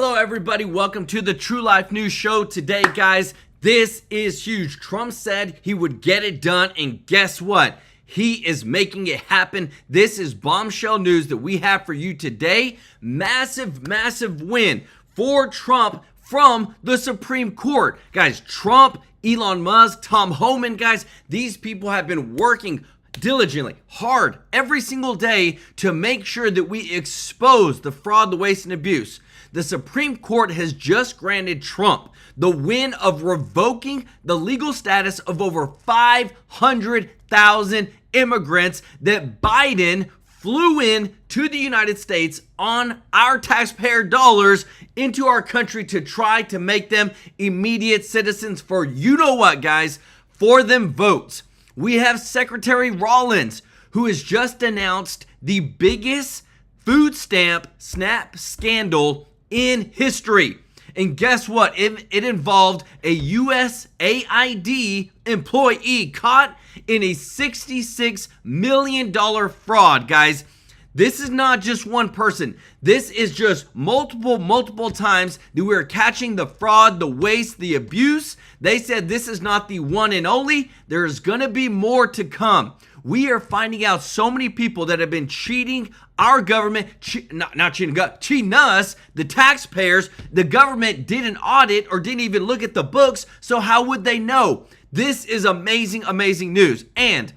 Hello everybody, welcome to the TrueLife News Show. Today, guys, this is huge. Trump said he would get it done, and guess what? He is making it happen. This is bombshell news that we have for you today. Massive, massive win for Trump from the Supreme Court. Guys, Trump, Elon Musk, Tom Homan, guys, these people have been working diligently, hard, every single day to make sure that we expose the fraud, the waste, and abuse. The Supreme Court has just granted Trump the win of revoking the legal status of over 500,000 immigrants that Biden flew in to the United States on our taxpayer dollars into our country to try to make them immediate citizens for you know what, guys, for them votes. We have Secretary Rollins, who has just announced the biggest food stamp snap scandal in history. And guess what? It involved a USAID employee caught in a $66 million fraud, guys. This is not just one person. This is just multiple times that we're catching the fraud, the waste, the abuse. They said this is not the one and only. There's going to be more to come. We are finding out so many people that have been cheating our government, cheating us, the taxpayers. The government didn't audit or didn't even look at the books, so how would they know? This is amazing, amazing news. And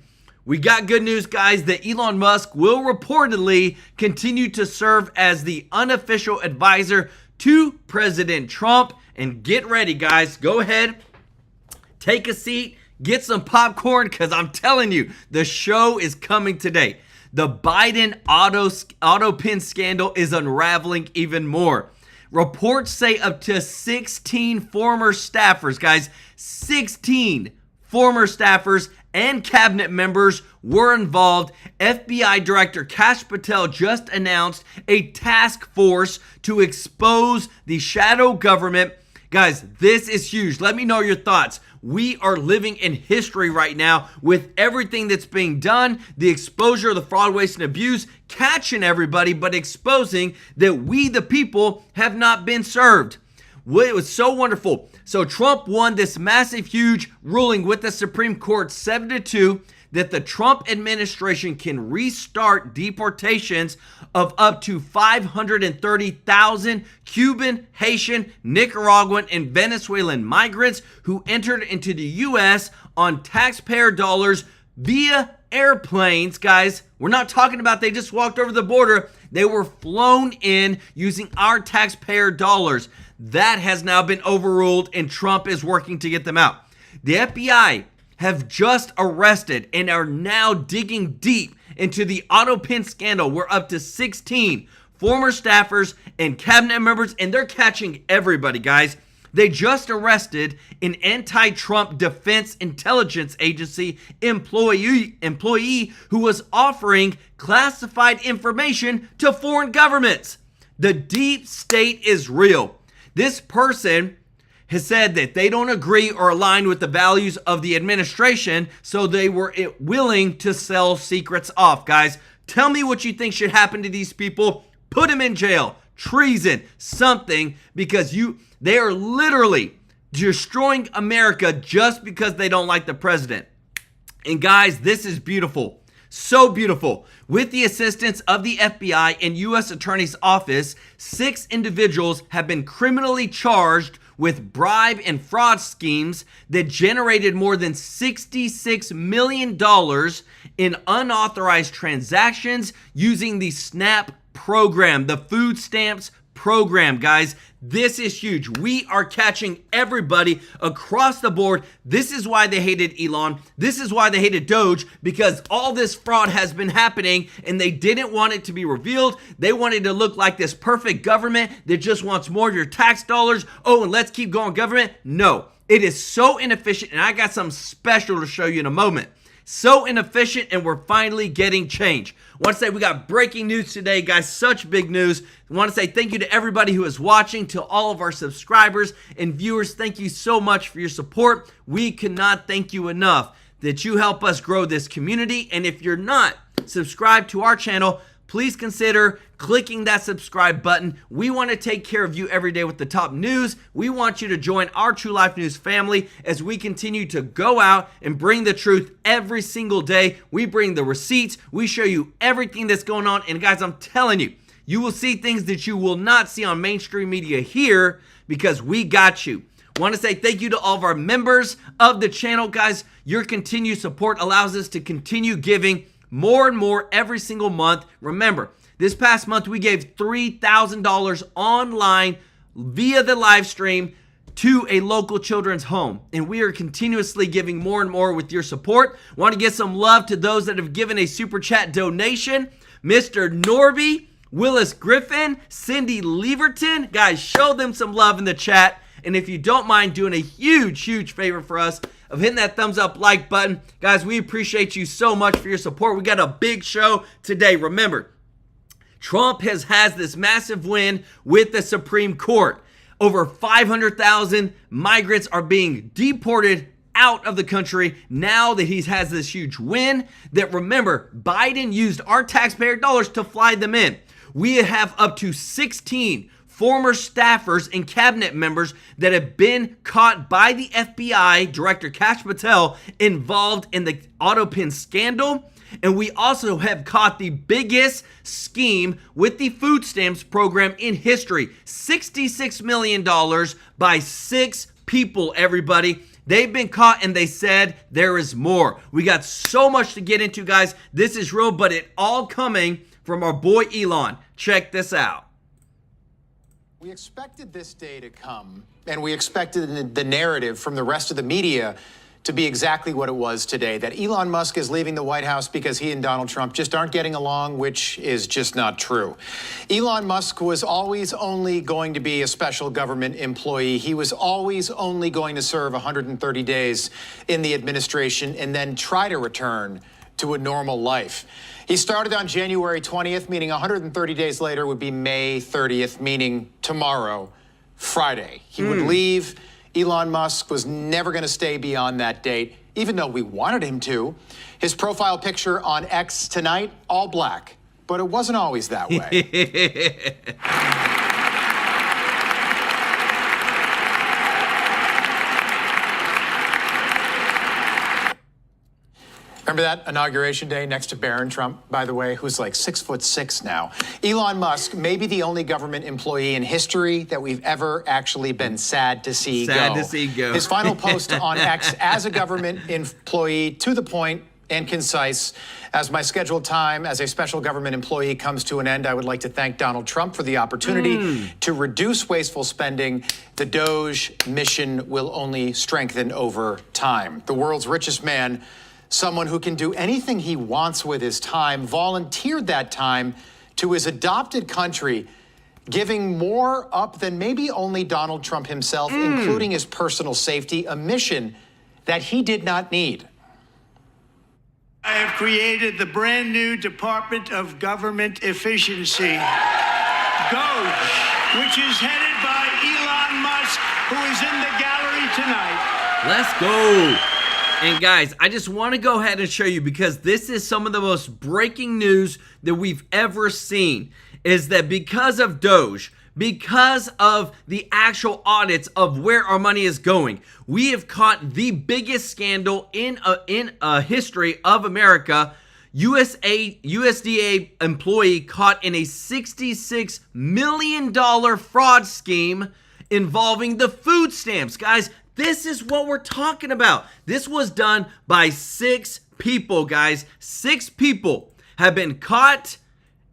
we got good news, guys, that Elon Musk will reportedly continue to serve as the unofficial advisor to President Trump. And get ready, guys. Go ahead, take a seat, get some popcorn, because I'm telling you, the show is coming today. The Biden auto pin scandal is unraveling even more. Reports say up to 16 former staffers, guys, 16 former staffers and cabinet members were involved. FBI Director Kash Patel just announced a task force to expose the shadow government. Guys, this is huge. Let me know your thoughts. We are living in history right now with everything that's being done, the exposure of the fraud, waste, and abuse, catching everybody, but exposing that we, the people, have not been served. It was so wonderful. So Trump won this massive, huge ruling with the Supreme Court 7-2 that the Trump administration can restart deportations of up to 530,000 Cuban, Haitian, Nicaraguan, and Venezuelan migrants who entered into the U.S. on taxpayer dollars via airplanes. Guys, we're not talking about they just walked over the border. They were flown in using our taxpayer dollars. That has now been overruled, and Trump is working to get them out. The FBI have just arrested and are now digging deep into the auto pin scandal where up to 16 former staffers and cabinet members, and they're catching everybody, guys. They just arrested an anti-Trump Defense Intelligence Agency employee who was offering classified information to foreign governments. The deep state is real. This person has said that they don't agree or align with the values of the administration, so they were willing to sell secrets off. Guys, tell me what you think should happen to these people. Put them in jail, treason, something, because they are literally destroying America just because they don't like the president. And guys, this is beautiful. So beautiful. With the assistance of the FBI and U.S. Attorney's Office, 6 individuals have been criminally charged with bribe and fraud schemes that generated more than $66 million in unauthorized transactions using the SNAP program, the food stamps program. Guys, this is huge. We are catching everybody across the board. This is why they hated Elon. This is why they hated Doge, because all this fraud has been happening and they didn't want it to be revealed. They wanted to look like this perfect government that just wants more of your tax dollars. Oh, and let's keep going government. No, it is so inefficient, and I got something special to show you in a moment. So inefficient, and we're finally getting change. I want to say we got breaking news today, guys. Such big news. I want to say thank you to everybody who is watching, to all of our subscribers and viewers. Thank you so much for your support. We cannot thank you enough that you help us grow this community. And if you're not subscribed to our channel, please consider clicking that subscribe button. We want to take care of you every day with the top news. We want you to join our True Life News family as we continue to go out and bring the truth every single day. We bring the receipts. We show you everything that's going on. And guys, I'm telling you, you will see things that you will not see on mainstream media here because we got you. Want to say thank you to all of our members of the channel. Guys, your continued support allows us to continue giving more and more every single month. Remember, this past month we gave $3,000 online via the live stream to a local children's home, and we are continuously giving more and more with your support. Want to give some love to those that have given a super chat donation. Mr. Norby, Willis Griffin, Cindy Leverton. Guys, show them some love in the chat. And if you don't mind doing a huge favor for us of hitting that thumbs up like button. Guys, we appreciate you so much for your support. We got a big show today. Remember, Trump has this massive win with the Supreme Court. Over 500,000 migrants are being deported out of the country now that he has this huge win. That, remember, Biden used our taxpayer dollars to fly them in. We have up to 16 former staffers and cabinet members that have been caught by the FBI Director Kash Patel involved in the autopin scandal. And we also have caught the biggest scheme with the food stamps program in history. $66 million by 6 people, everybody. They've been caught and they said there is more. We got so much to get into, guys. This is real, but it all coming from our boy Elon. Check this out. We expected this day to come, and we expected the narrative from the rest of the media to be exactly what it was today, that Elon Musk is leaving the White House because he and Donald Trump just aren't getting along, which is just not true. Elon Musk was always only going to be a special government employee. He was always only going to serve 130 days in the administration and then try to return to a normal life. He started on January 20th, meaning 130 days later would be May 30th, meaning tomorrow, Friday. He would leave. Elon Musk was never going to stay beyond that date, even though we wanted him to. His profile picture on X tonight, all black, but it wasn't always that way. Remember that inauguration day next to Barron Trump, by the way, who's like 6'6" now. Elon Musk may be the only government employee in history that we've ever actually been sad to see go. Sad to see go. His final post on X as a government employee, to the point and concise. As my scheduled time as a special government employee comes to an end, I would like to thank Donald Trump for the opportunity to reduce wasteful spending. The Doge mission will only strengthen over time. The world's richest man, someone who can do anything he wants with his time, volunteered that time to his adopted country, giving more up than maybe only Donald Trump himself, including his personal safety, a mission that he did not need. I have created the brand new Department of Government Efficiency, DOGE, which is headed by Elon Musk, who is in the gallery tonight. Let's go. And guys, I just want to go ahead and show you, because this is some of the most breaking news that we've ever seen, is that because of Doge, because of the actual audits of where our money is going, we have caught the biggest scandal in a history of America. USDA employee caught in a $66 million fraud scheme involving the food stamps. Guys, this is what we're talking about. This was done by 6 people, guys. 6 people have been caught,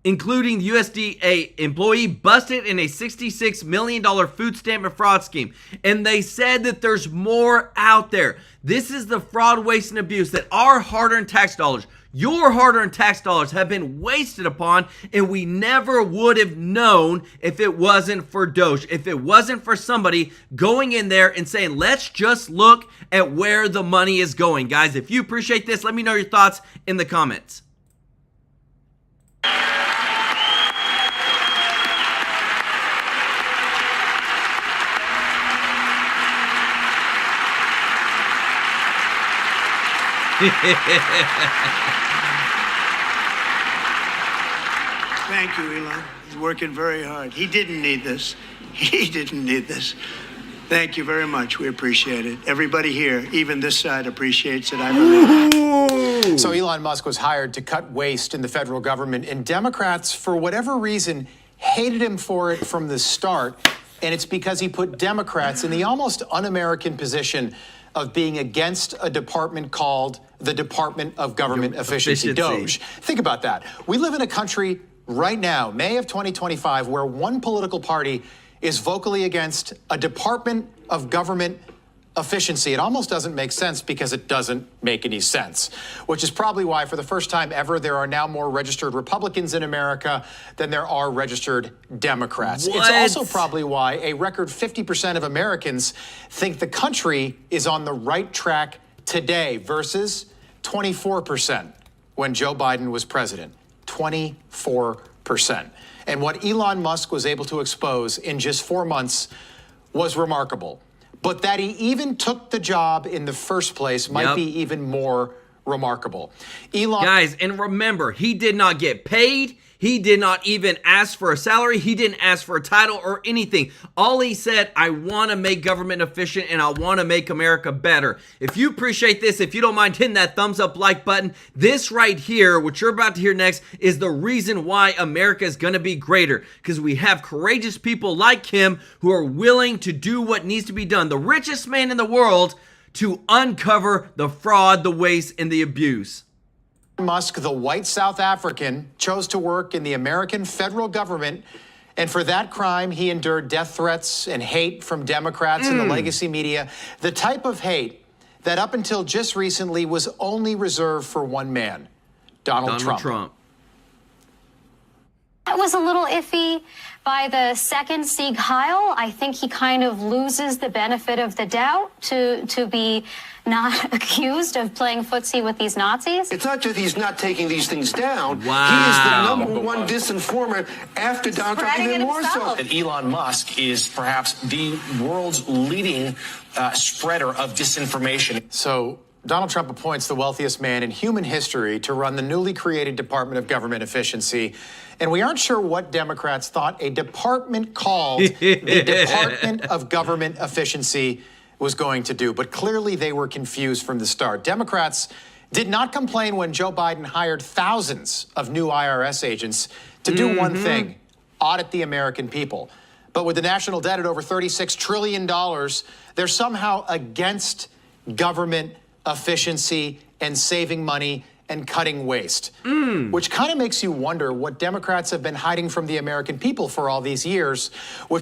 including the USDA employee busted in a $66 million food stamp and fraud scheme. And they said that there's more out there. This is the fraud, waste, and abuse that our hard-earned tax dollars, your hard-earned tax dollars, have been wasted upon, and we never would have known if it wasn't for Doge, if it wasn't for somebody going in there and saying, let's just look at where the money is going. Guys, if you appreciate this, let me know your thoughts in the comments. Thank you, Elon. He's working very hard. He didn't need this. He didn't need this. Thank you very much. We appreciate it. Everybody here, even this side, appreciates it. I believe. So Elon Musk was hired to cut waste in the federal government, and Democrats, for whatever reason, hated him for it from the start. And it's because he put Democrats in the almost un-American position of being against a department called the Department of Government Efficiency, DOGE. Think about that. We live in a country right now, May of 2025, where one political party is vocally against a Department of Government Efficiency. It almost doesn't make sense because it doesn't make any sense, which is probably why for the first time ever, there are now more registered Republicans in America than there are registered Democrats. What? It's also probably why a record 50% of Americans think the country is on the right track today versus 24% when Joe Biden was president. 24%. And what Elon Musk was able to expose in just 4 months was remarkable. But that he even took the job in the first place might be even more remarkable. Elon... Guys, and remember, he did not get paid. He did not even ask for a salary. He didn't ask for a title or anything. All he said, I want to make government efficient and I want to make America better. If you appreciate this, if you don't mind hitting that thumbs up like button, this right here, what you're about to hear next, is the reason why America is going to be greater. Because we have courageous people like him who are willing to do what needs to be done. The richest man in the world to uncover the fraud, the waste, and the abuse. Musk, the white South African, chose to work in the American federal government, and for that crime, he endured death threats and hate from Democrats and the legacy media, the type of hate that up until just recently was only reserved for one man, Donald Trump. That was a little iffy. By the second Sieg Heil, I think he kind of loses the benefit of the doubt to be not accused of playing footsie with these Nazis. It's not just he's not taking these things down. Wow. He is the number one disinformer after Donald Trump, even more so. And Elon Musk is perhaps the world's leading spreader of disinformation. So Donald Trump appoints the wealthiest man in human history to run the newly created Department of Government Efficiency. And we aren't sure what Democrats thought a department called the Department of Government Efficiency was going to do. But clearly they were confused from the start. Democrats did not complain when Joe Biden hired thousands of new IRS agents to do one thing, audit the American people. But with the national debt at over $36 trillion, they're somehow against government efficiency and saving money and cutting waste, which kind of makes you wonder what Democrats have been hiding from the American people for all these years.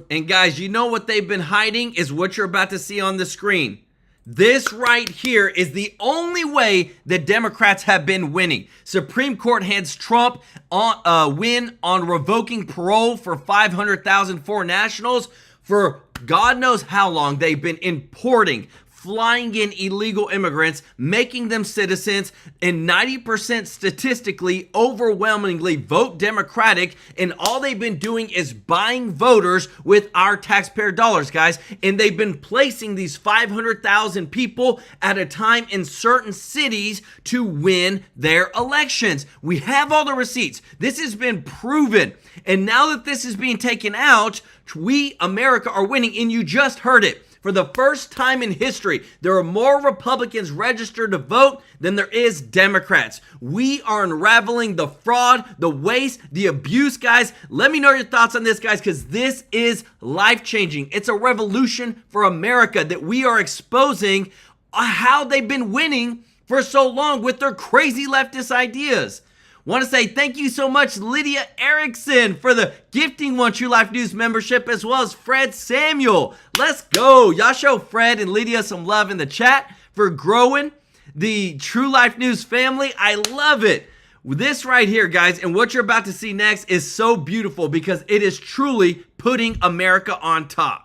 And guys, you know what they've been hiding is what you're about to see on the screen. This right here is the only way that Democrats have been winning. Supreme Court hands Trump win on revoking parole for 500,000 foreign nationals. For God knows how long they've been importing, flying in illegal immigrants, making them citizens, and 90% statistically, overwhelmingly vote Democratic, and all they've been doing is buying voters with our taxpayer dollars, guys, and they've been placing these 500,000 people at a time in certain cities to win their elections. We have all the receipts. This has been proven, and now that this is being taken out, we, America, are winning, and you just heard it. For the first time in history, there are more Republicans registered to vote than there is Democrats. We are unraveling the fraud, the waste, the abuse, guys. Let me know your thoughts on this, guys, because this is life-changing. It's a revolution for America that we are exposing how they've been winning for so long with their crazy leftist ideas. Want to say thank you so much, Lydia Erickson, for the gifting One True Life News membership, as well as Fred Samuel. Let's go. Y'all show Fred and Lydia some love in the chat for growing the True Life News family. I love it. This right here, guys, and what you're about to see next is so beautiful because it is truly putting America on top.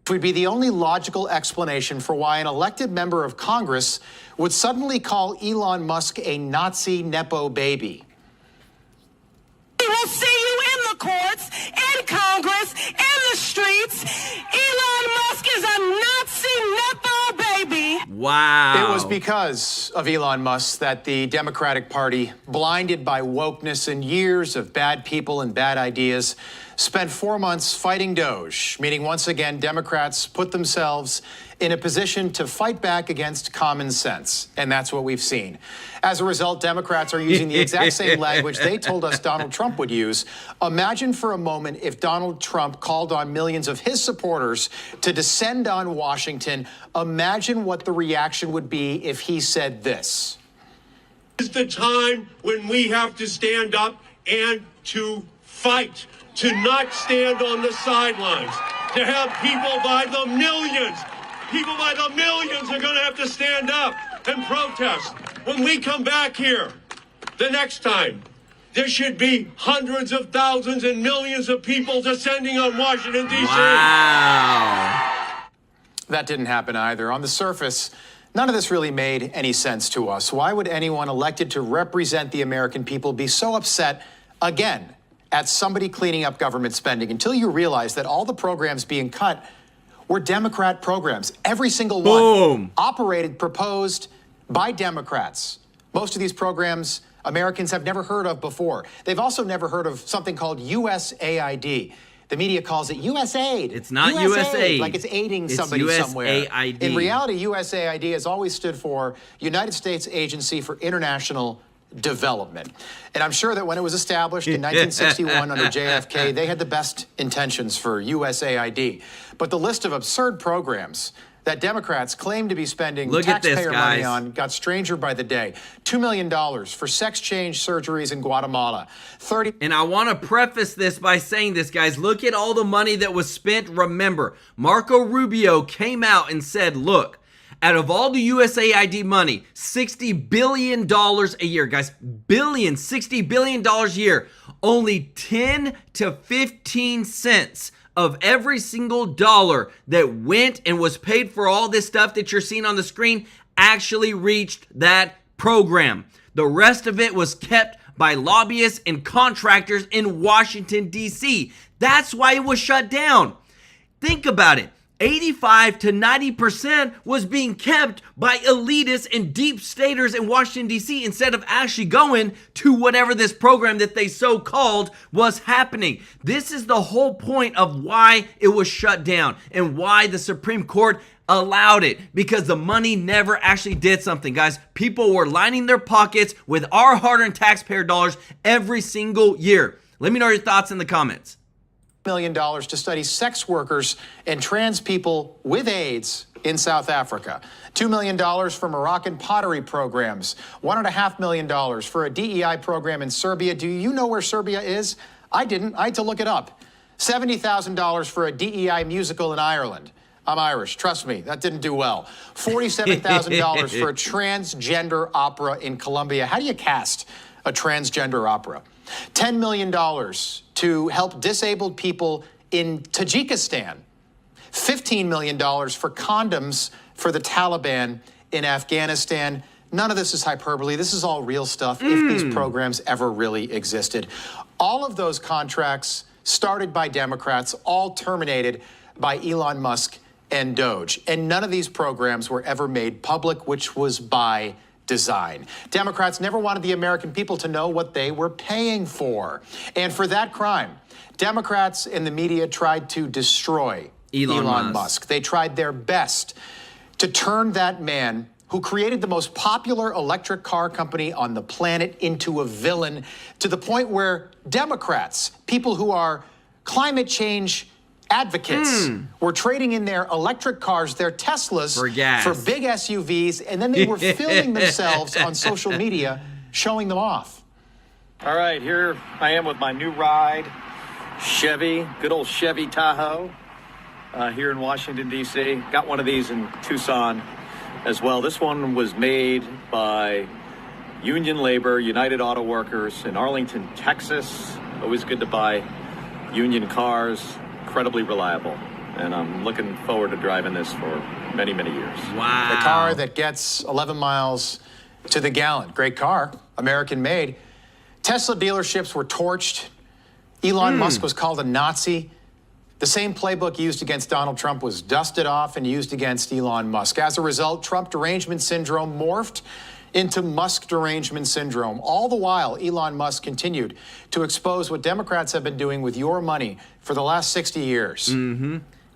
Would be the only logical explanation for why an elected member of Congress would suddenly call Elon Musk a Nazi Nepo baby. We will see you in the courts, in Congress, in the streets. Elon Musk is a Nazi Nepo baby. Wow. It was because of Elon Musk that the Democratic Party, blinded by wokeness and years of bad people and bad ideas, spent 4 months fighting Doge, meaning once again Democrats put themselves in a position to fight back against common sense. And that's what we've seen. As a result, Democrats are using the exact same language they told us Donald Trump would use. Imagine for a moment if Donald Trump called on millions of his supporters to descend on Washington. Imagine what the reaction would be if he said this. It's the time when we have to stand up and to fight, to not stand on the sidelines, to have people by the millions. People by the millions are going to have to stand up and protest. When we come back here the next time, there should be hundreds of thousands and millions of people descending on Washington, D.C. Wow. That didn't happen either. On the surface, none of this really made any sense to us. Why would anyone elected to represent the American people be so upset again at somebody cleaning up government spending until you realize that all the programs being cut were Democrat programs. Every single one. Boom. Operated, proposed by Democrats. Most of these programs Americans have never heard of before. They've also never heard of something called USAID. The media calls it USAID. It's not USAID. Like it's aiding somebody somewhere. In reality, USAID has always stood for United States Agency for International Development. And I'm sure that when it was established in 1961 under JFK, they had the best intentions for USAID. But the list of absurd programs that Democrats claim to be spending taxpayer money on got stranger by the day. $2 million for sex change surgeries in Guatemala. And I want to preface this by saying this, guys. Look at all the money that was spent. Remember, Marco Rubio came out and said, look, out of all the USAID money, $60 billion a year, guys, $60 billion a year, only 10 to 15 cents of every single dollar that went and was paid for all this stuff that you're seeing on the screen actually reached that program. The rest of it was kept by lobbyists and contractors in Washington, D.C. That's why it was shut down. Think about it. 85 to 90% was being kept by elitists and deep staters in Washington, D.C. instead of actually going to whatever this program that they so-called was happening. This is the whole point of why it was shut down and why the Supreme Court allowed it, because the money never actually did something, guys. People were lining their pockets with our hard-earned taxpayer dollars every single year. Let me know your thoughts in the comments. $1 million to study sex workers and trans people with AIDS in South Africa. $2 million for Moroccan pottery programs. $1.5 million for a DEI program in Serbia. Do you know where Serbia is? I didn't. I had to look it up. $70,000 for a DEI musical in Ireland. I'm Irish. Trust me, that didn't do well. $47,000 for a transgender opera in Colombia. How do you cast a transgender opera? $10 million to help disabled people in Tajikistan. $15 million for condoms for the Taliban in Afghanistan. None of this is hyperbole. This is all real stuff, if these programs ever really existed. All of those contracts started by Democrats, all terminated by Elon Musk and Doge. And none of these programs were ever made public, which was by design. Democrats never wanted the American people to know what they were paying for. And for that crime, Democrats and the media tried to destroy Elon Musk. They tried their best to turn that man who created the most popular electric car company on the planet into a villain, to the point where Democrats, people who are climate change advocates, were trading in their electric cars, their Teslas, for gas, for big SUVs, and then they were filming themselves on social media, showing them off. All right, here I am with my new ride, Chevy, good old Chevy Tahoe, here in Washington, D.C. Got one of these in Tucson as well. This one was made by Union Labor, United Auto Workers in Arlington, Texas. Always good to buy Union cars. Incredibly reliable, and I'm looking forward to driving this for many, many years. Wow. The car that gets 11 miles to the gallon. Great car, American made. Tesla dealerships were torched. Elon Musk was called a Nazi. The same playbook used against Donald Trump was dusted off and used against Elon Musk. As a result, Trump derangement syndrome morphed into Musk derangement syndrome. All the while, Elon Musk continued to expose what Democrats have been doing with your money for the last 60 years.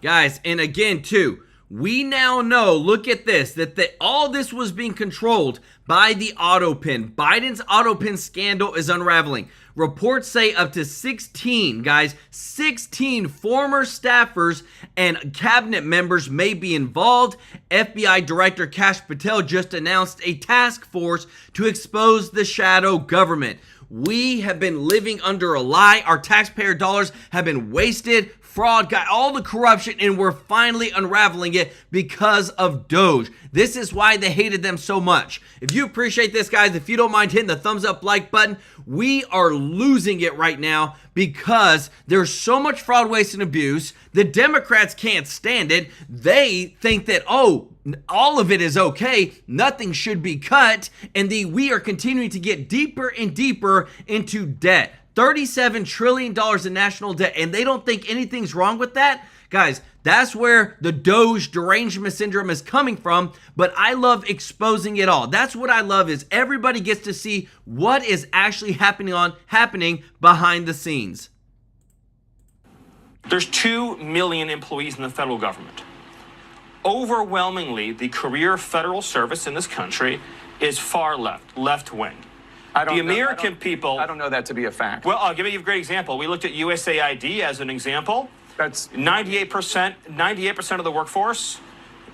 Guys, and again, too, we now know, look at this, that all this was being controlled by the auto pin. Biden's auto pin scandal is unraveling. Reports say up to 16, guys, 16 former staffers and cabinet members may be involved. FBI Director Kash Patel just announced a task force to expose the shadow government. We have been living under a lie. Our taxpayer dollars have been wasted. Fraud, got all the corruption, and we're finally unraveling it because of Doge. This is why they hated them so much. If you appreciate this, guys, if you don't mind hitting the thumbs up like button, we are losing it right now because there's so much fraud, waste, and abuse. The Democrats can't stand it. They think that, oh, all of it is okay, nothing should be cut, and we are continuing to get deeper and deeper into debt. $37 trillion in national debt, and they don't think anything's wrong with that? Guys, that's where the Doge derangement syndrome is coming from, but I love exposing it all. That's what I love, is everybody gets to see what is actually happening behind the scenes. There's 2 million employees in the federal government. Overwhelmingly, the career federal service in this country is far left wing. The American people... I don't know that to be a fact. Well, I'll give you a great example. We looked at USAID as an example. That's 98% of the workforce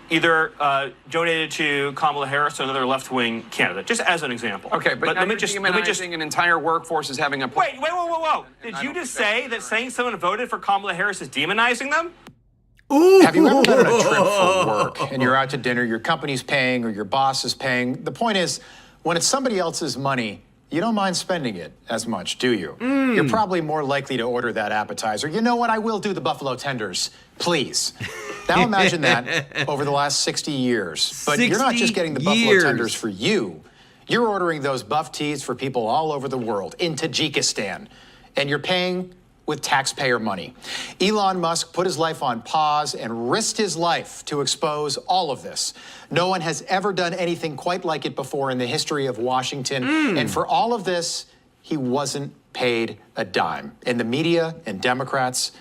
either donated to Kamala Harris or another left-wing candidate, just as an example. Okay, but let me just an entire workforce is having a... Whoa. Did you just say that saying someone voted for Kamala Harris is demonizing them? Ooh. Have you ever been on a trip for work and you're out to dinner, your company's paying or your boss is paying? The point is, when it's somebody else's money, you don't mind spending it as much, do you? You're probably more likely to order that appetizer. You know what? I will do the buffalo tenders, please. Now imagine that over the last 60 years. But you're not just getting the buffalo tenders for you. You're ordering those buff teas for people all over the world, in Tajikistan. And you're paying with taxpayer money. Elon Musk put his life on pause and risked his life to expose all of this. No one has ever done anything quite like it before in the history of Washington. And for all of this, he wasn't paid a dime. And the media and Democrats...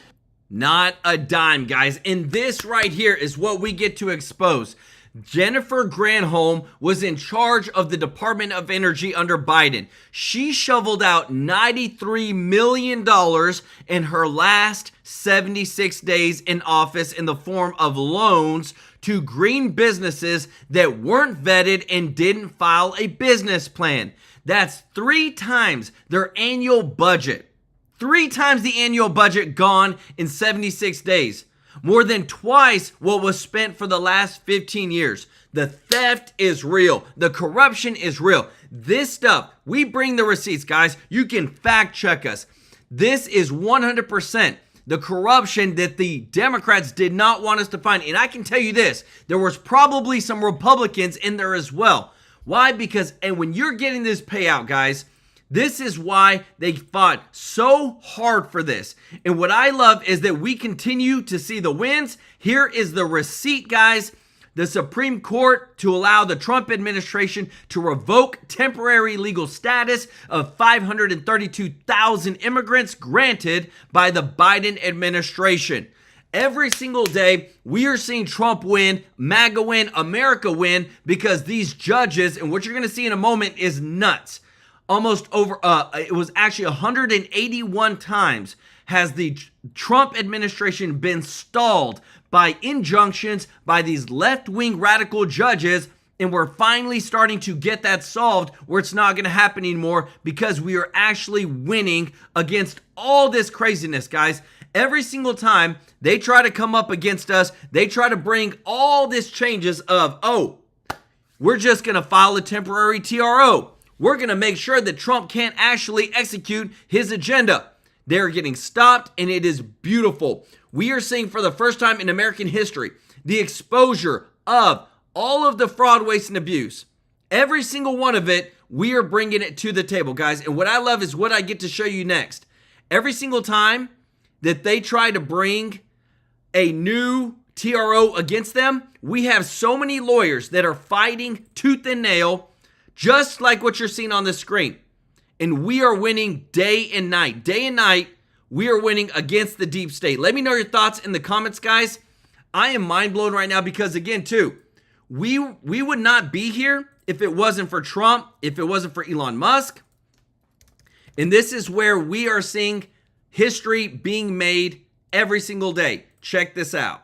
Not a dime, guys. And this right here is what we get to expose. Jennifer Granholm was in charge of the Department of Energy under Biden. She shoveled out $93 million in her last 76 days in office in the form of loans to green businesses that weren't vetted and didn't file a business plan. That's 3 times their annual budget. 3 times the annual budget gone in 76 days. More than twice what was spent for the last 15 years. The theft is real. The corruption is real. This stuff, we bring the receipts, guys. You can fact check us. This is 100% the corruption that the Democrats did not want us to find. And I can tell you this, there was probably some Republicans in there as well. Why? Because, and when you're getting this payout, guys, this is why they fought so hard for this. And what I love is that we continue to see the wins. Here is the receipt, guys. The Supreme Court to allow the Trump administration to revoke temporary legal status of 532,000 immigrants granted by the Biden administration. Every single day, we are seeing Trump win, MAGA win, America win, because these judges, and what you're going to see in a moment, is nuts. Almost over, it was actually 181 times has the Trump administration been stalled by injunctions by these left-wing radical judges, and we're finally starting to get that solved where it's not going to happen anymore because we are actually winning against all this craziness, guys. Every single time they try to come up against us, they try to bring all this changes of, oh, we're just going to file a temporary TRO. We're going to make sure that Trump can't actually execute his agenda. They're getting stopped, and it is beautiful. We are seeing for the first time in American history the exposure of all of the fraud, waste, and abuse. Every single one of it, we are bringing it to the table, guys. And what I love is what I get to show you next. Every single time that they try to bring a new TRO against them, we have so many lawyers that are fighting tooth and nail, just like what you're seeing on the screen. And we are winning day and night. Day and night, we are winning against the deep state. Let me know your thoughts in the comments, guys. I am mind blown right now because, again, too, we would not be here if it wasn't for Trump, if it wasn't for Elon Musk. And this is where we are seeing history being made every single day. Check this out.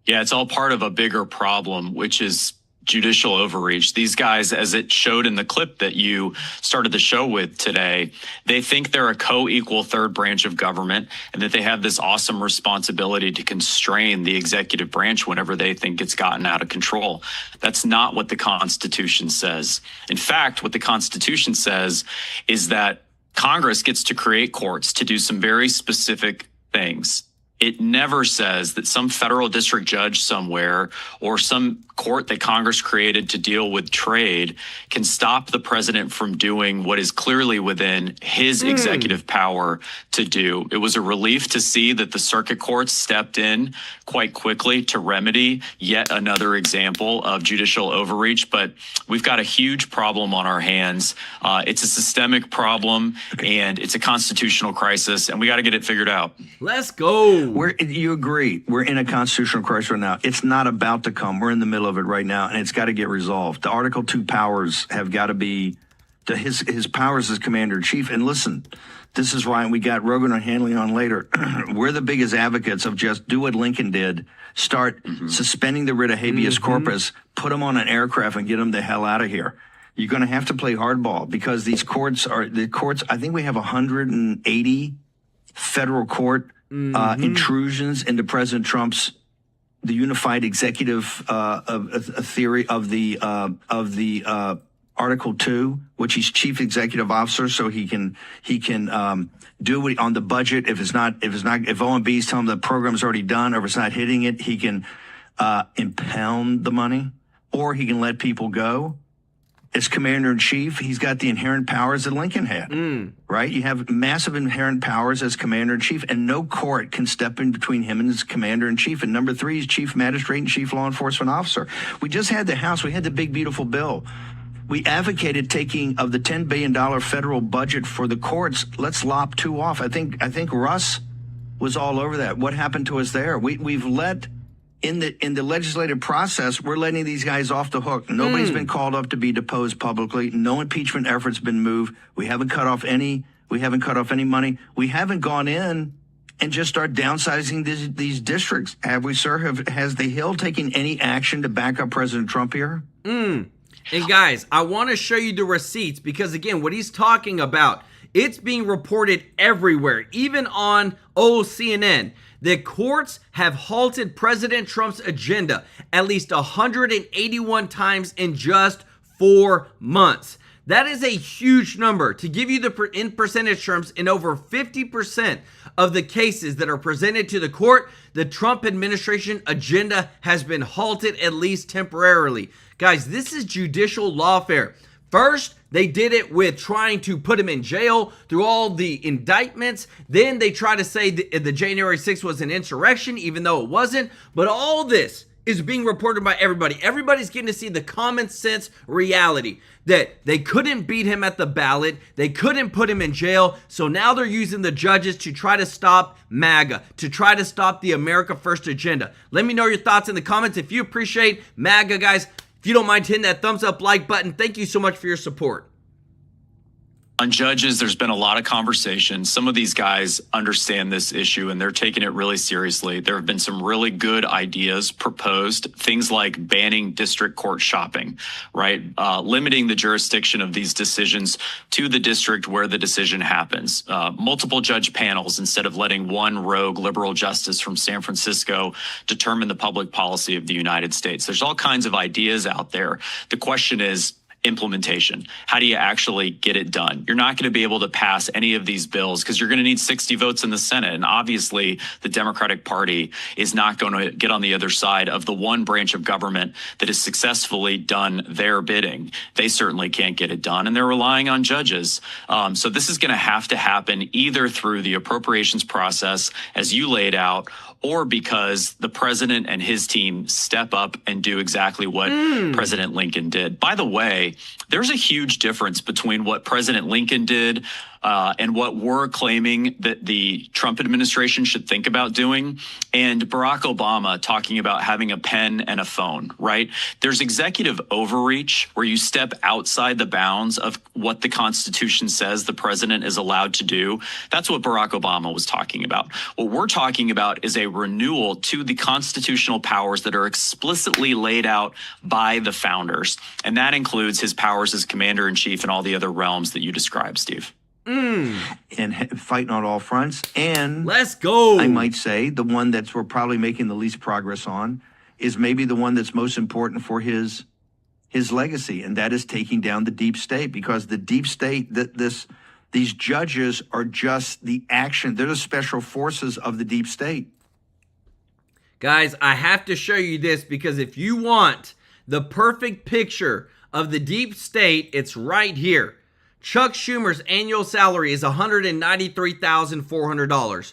Yeah, it's all part of a bigger problem, which is judicial overreach. These guys, as it showed in the clip that you started the show with today, they think they're a co-equal third branch of government and that they have this awesome responsibility to constrain the executive branch whenever they think it's gotten out of control. That's not what the Constitution says. In fact, what the Constitution says is that Congress gets to create courts to do some very specific things. It never says that some federal district judge somewhere or some court that Congress created to deal with trade can stop the president from doing what is clearly within his executive power to do. It was a relief to see that the circuit courts stepped in quite quickly to remedy yet another example of judicial overreach. But we've got a huge problem on our hands. It's a systemic problem and it's a constitutional crisis, and we got to get it figured out. Let's go. You agree. We're in a constitutional crisis right now. It's not about to come. We're in the middle of it right now, and it's got to get resolved. The Article 2 powers have got to be his powers as commander-in-chief. And listen, this is why we got Rogan and Hanley on later. We're the biggest advocates of just do what Lincoln did. Start suspending the writ of habeas corpus, put them on an aircraft and get them the hell out of here. You're going to have to play hardball because these courts are the courts. I think we have 180 federal court intrusions into President Trump's the unified executive theory of the Article 2, which he's chief executive officer, so he can do what on the budget. If OMB's telling him the program's already done, or if it's not hitting it, he can impound the money, or he can let people go. As commander-in-chief, he's got the inherent powers that Lincoln had, right? You have massive inherent powers as commander-in-chief, and no court can step in between him and his commander-in-chief. And number 3 is chief magistrate and chief law enforcement officer. We just had the House. We had the big, beautiful bill. We advocated taking of the $10 billion federal budget for the courts. Let's lop 2 off. I think Russ was all over that. What happened to us there? We've let... In the legislative process, we're letting these guys off the hook. Nobody's been called up to be deposed publicly. No impeachment effort's been moved. We haven't cut off any money. We haven't gone in and just start downsizing these districts. Have we, sir? Has the Hill taken any action to back up President Trump here? And guys, I want to show you the receipts because, again, what he's talking about, it's being reported everywhere, even on CNN. The courts have halted President Trump's agenda at least 181 times in just 4 months. That is a huge number. To give you in percentage terms, in over 50% of the cases that are presented to the court, the Trump administration agenda has been halted at least temporarily. Guys, this is judicial lawfare. First, they did it with trying to put him in jail through all the indictments. Then they try to say the January 6th was an insurrection, even though it wasn't. But all this is being reported by everybody. Everybody's getting to see the common sense reality that they couldn't beat him at the ballot. They couldn't put him in jail. So now they're using the judges to try to stop MAGA, to try to stop the America First agenda. Let me know your thoughts in the comments. If you appreciate MAGA, guys, if you don't mind hitting that thumbs up like button, thank you so much for your support. On judges, there's been a lot of conversation. Some of these guys understand this issue and they're taking it really seriously. There have been some really good ideas proposed, things like banning district court shopping, right? Limiting the jurisdiction of these decisions to the district where the decision happens. Multiple judge panels instead of letting one rogue liberal justice from San Francisco determine the public policy of the United States. There's all kinds of ideas out there. The question is implementation. How do you actually get it done? You're not going to be able to pass any of these bills because you're going to need 60 votes in the Senate. And obviously, the Democratic Party is not going to get on the other side of the one branch of government that has successfully done their bidding. They certainly can't get it done, and they're relying on judges. So this is going to have to happen either through the appropriations process, as you laid out, or because the president and his team step up and do exactly what President Lincoln did. By the way, there's a huge difference between what President Lincoln did and what we're claiming that the Trump administration should think about doing, and Barack Obama talking about having a pen and a phone, right? There's executive overreach where you step outside the bounds of what the Constitution says the president is allowed to do. That's what Barack Obama was talking about. What we're talking about is a renewal to the constitutional powers that are explicitly laid out by the founders. And that includes his powers as commander-in-chief and all the other realms that you described, Steve. And fighting on all fronts. And let's go. I might say the one that we're probably making the least progress on is maybe the one that's most important for his legacy, and that is taking down the deep state, because the deep state, these judges are just the action. They're the special forces of the deep state. Guys, I have to show you this, because if you want the perfect picture of the deep state, it's right here. Chuck Schumer's annual salary is $193,400.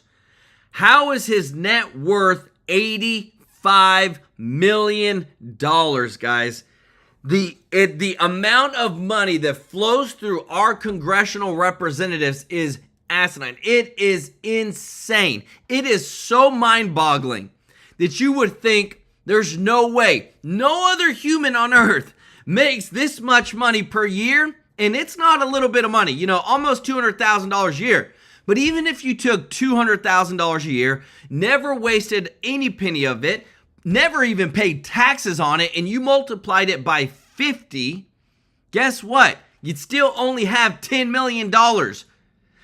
How is his net worth $85 million, guys? The amount of money that flows through our congressional representatives is asinine. It is insane. It is so mind-boggling that you would think there's no way, no other human on earth makes this much money per year. And it's not a little bit of money, you know, almost $200,000 a year. But even if you took $200,000 a year, never wasted any penny of it, never even paid taxes on it, and you multiplied it by 50, guess what? You'd still only have $10 million.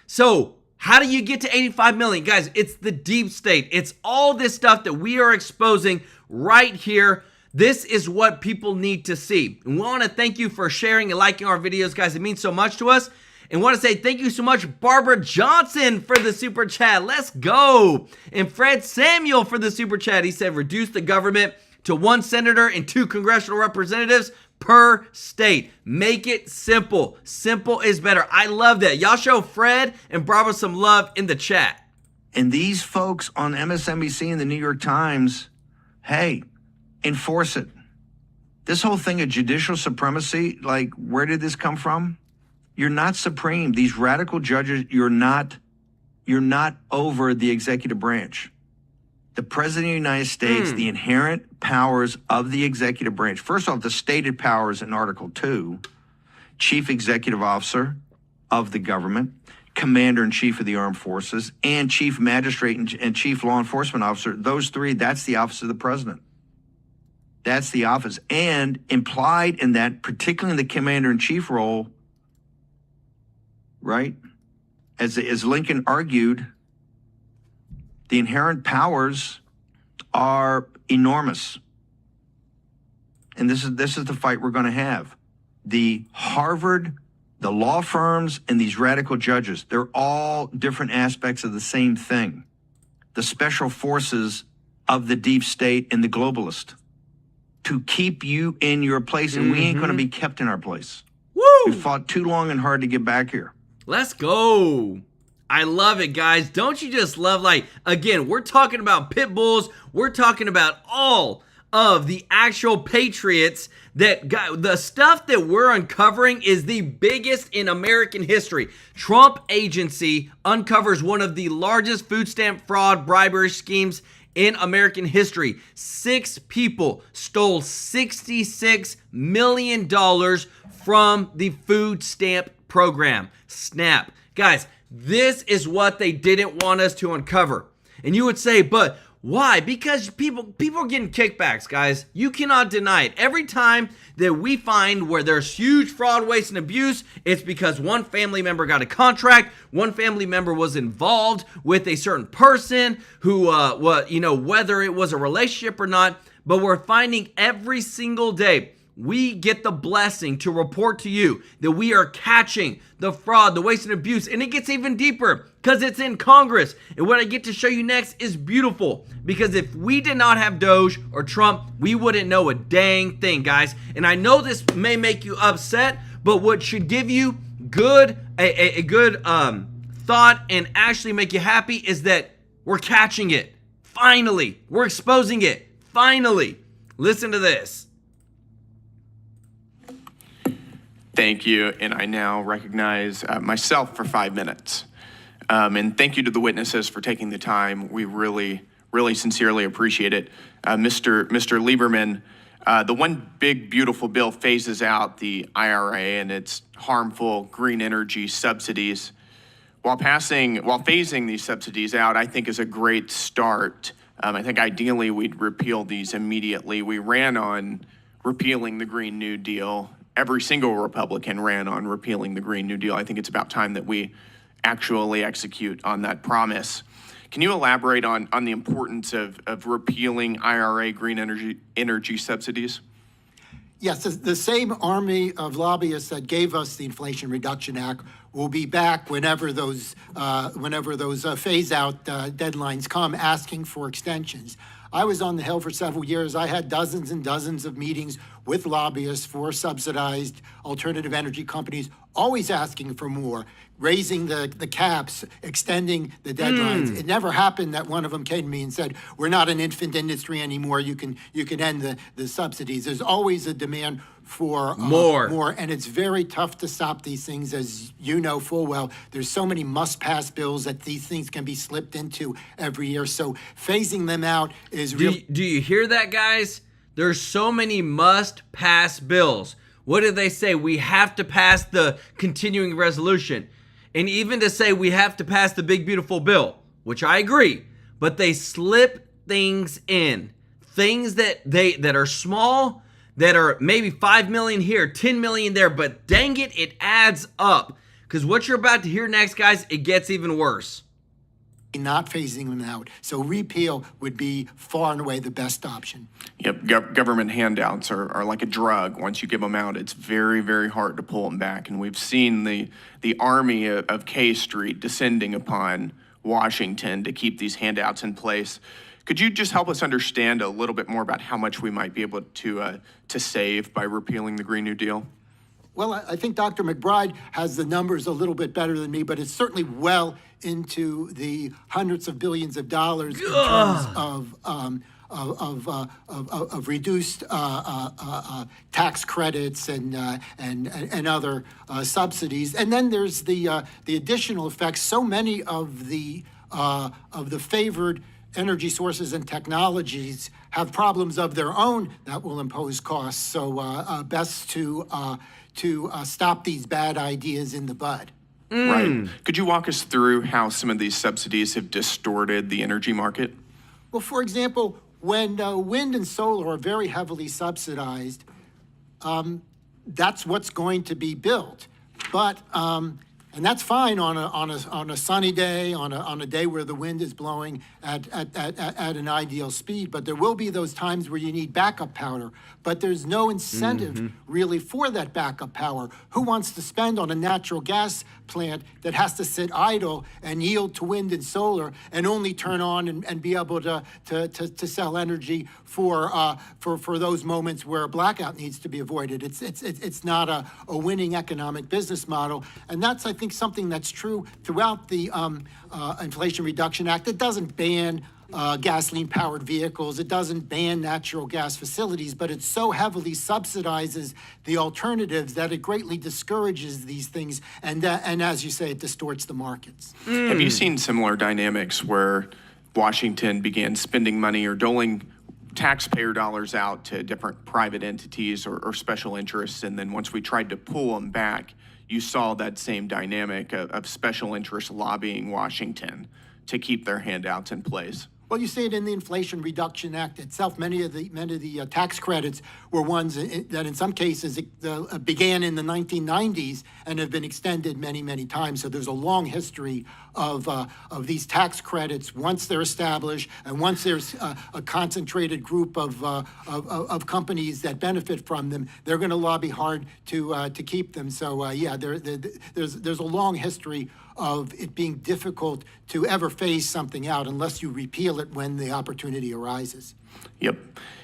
So how do you get to 85 million? Guys, it's the deep state. It's all this stuff that we are exposing right here. This is what people need to see. And we want to thank you for sharing and liking our videos, guys. It means so much to us. And want to say thank you so much, Barbara Johnson, for the super chat. Let's go. And Fred Samuel for the super chat. He said, reduce the government to 1 senator and 2 congressional representatives per state. Make it simple. Simple is better. I love that. Y'all show Fred and Barbara some love in the chat. And these folks on MSNBC and the New York Times, hey, enforce it. This whole thing of judicial supremacy, like, where did this come from? You're not supreme. These radical judges, you're not over the executive branch. The President of the United States, the inherent powers of the executive branch. First off, the stated powers in Article 2, Chief Executive Officer of the government, Commander-in-Chief of the Armed Forces, and Chief Magistrate and Chief Law Enforcement Officer. Those three, that's the office of the President. That's the office. And implied in that, particularly in the Commander-in-Chief role, right, as Lincoln argued, the inherent powers are enormous. And this is the fight we're going to have. The Harvard, the law firms, and these radical judges, they're all different aspects of the same thing. The special forces of the deep state and the globalist to keep you in your place. And we ain't going to be kept in our place. Woo! We fought too long and hard to get back here. Let's go. I love it, guys. Don't you just love, like, again, we're talking about pit bulls. We're talking about all of the actual patriots that got the stuff that we're uncovering is the biggest in American history. Trump agency uncovers one of the largest food stamp fraud bribery schemes in American history. 6 people stole $66 million from the food stamp program. SNAP. Guys, this is what they didn't want us to uncover. And you would say, but why? Because people are getting kickbacks, guys. You cannot deny it. Every time that we find where there's huge fraud, waste, and abuse, it's because one family member got a contract, one family member was involved with a certain person who, whether it was a relationship or not, but we're finding every single day we get the blessing to report to you that we are catching the fraud, the waste and abuse, and it gets even deeper because it's in Congress. And what I get to show you next is beautiful, because if we did not have Doge or Trump, we wouldn't know a dang thing, guys. And I know this may make you upset, but what should give you a good thought and actually make you happy is that we're catching it. Finally, we're exposing it. Finally. Listen to this. Thank you, and I now recognize myself for 5 minutes. And thank you to the witnesses for taking the time. We really, really sincerely appreciate it. Mr. Lieberman, the one big beautiful bill phases out the IRA and its harmful green energy subsidies. While phasing these subsidies out, I think is a great start. I think ideally we'd repeal these immediately. We ran on repealing the Green New Deal. Every single Republican ran on repealing the Green New Deal. I think it's about time that we actually execute on that promise. Can you elaborate on the importance of repealing IRA green energy subsidies? Yes, the same army of lobbyists that gave us the Inflation Reduction Act will be back whenever those phase-out deadlines come, asking for extensions. I was on the Hill for several years. I had dozens and dozens of meetings with lobbyists for subsidized alternative energy companies, always asking for more, raising the caps, extending the deadlines. It never happened that one of them came to me and said, we're not an infant industry anymore, you can end the subsidies. There's always a demand for more, and it's very tough to stop these things, as you know full well. There's so many must-pass bills that these things can be slipped into every year, so phasing them out is real. Do you hear that, guys? There's so many must-pass bills. What did they say? We have to pass the continuing resolution. And even to say we have to pass the big beautiful bill, which I agree, but they slip things in. Things that are small, that are maybe 5 million here, 10 million there, but dang it, it adds up. Because what you're about to hear next, guys, it gets even worse. Not phasing them out. So repeal would be far and away the best option. Yep, government handouts are like a drug. Once you give them out, it's very, very hard to pull them back. And we've seen the army of K Street descending upon Washington to keep these handouts in place. Could you just help us understand a little bit more about how much we might be able to save by repealing the Green New Deal? Well, I think Dr. McBride has the numbers a little bit better than me, but it's certainly well into the hundreds of billions of dollars in terms of reduced tax credits and other subsidies. And then there's the additional effects. So many of the favored energy sources and technologies have problems of their own that will impose costs. So best to stop these bad ideas in the bud. Right. Could you walk us through how some of these subsidies have distorted the energy market? Well, for example, when wind and solar are very heavily subsidized, that's what's going to be built. But and that's fine on a sunny day, on a day where the wind is blowing at an ideal speed. But there will be those times where you need backup power. But there's no incentive really for that backup power. Who wants to spend on a natural gas plant that has to sit idle and yield to wind and solar and only turn on and be able to sell energy for those moments where a blackout needs to be avoided? It's not a winning economic business model, and that's, I think, something that's true throughout the Inflation Reduction Act. It doesn't ban gasoline-powered vehicles. It doesn't ban natural gas facilities, but it so heavily subsidizes the alternatives that it greatly discourages these things, and as you say, it distorts the markets. Have you seen similar dynamics where Washington began spending money or doling taxpayer dollars out to different private entities or special interests, and then once we tried to pull them back, you saw that same dynamic of special interests lobbying Washington to keep their handouts in place? Well, you see it in the Inflation Reduction Act itself. Many of the tax credits were ones that in some cases began in the 1990s and have been extended many, many times. So there's a long history of these tax credits once they're established, and once there's a concentrated group of companies that benefit from them, they're going to lobby hard to keep them. So yeah, there's a long history of it being difficult to ever phase something out unless you repeal it when the opportunity arises. Yep.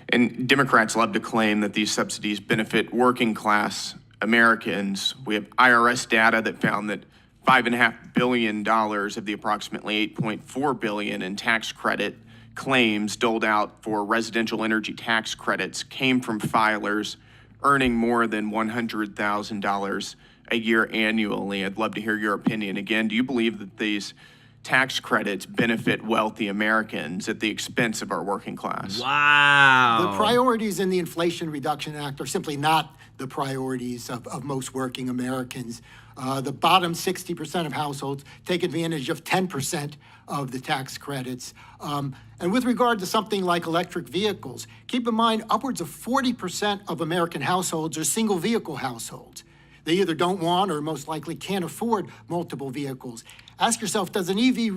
And Democrats love to claim that these subsidies benefit working class Americans. We have IRS data that found that $5.5 billion of the approximately $8.4 billion in tax credit claims doled out for residential energy tax credits came from filers earning more than $100,000 a year annually. I'd love to hear your opinion. Again, do you believe that these tax credits benefit wealthy Americans at the expense of our working class? Wow. The priorities in the Inflation Reduction Act are simply not the priorities of most working Americans. The bottom 60% of households take advantage of 10% of the tax credits. And with regard to something like electric vehicles, keep in mind upwards of 40% of American households are single vehicle households. They either don't want or most likely can't afford multiple vehicles. Ask yourself, does an EV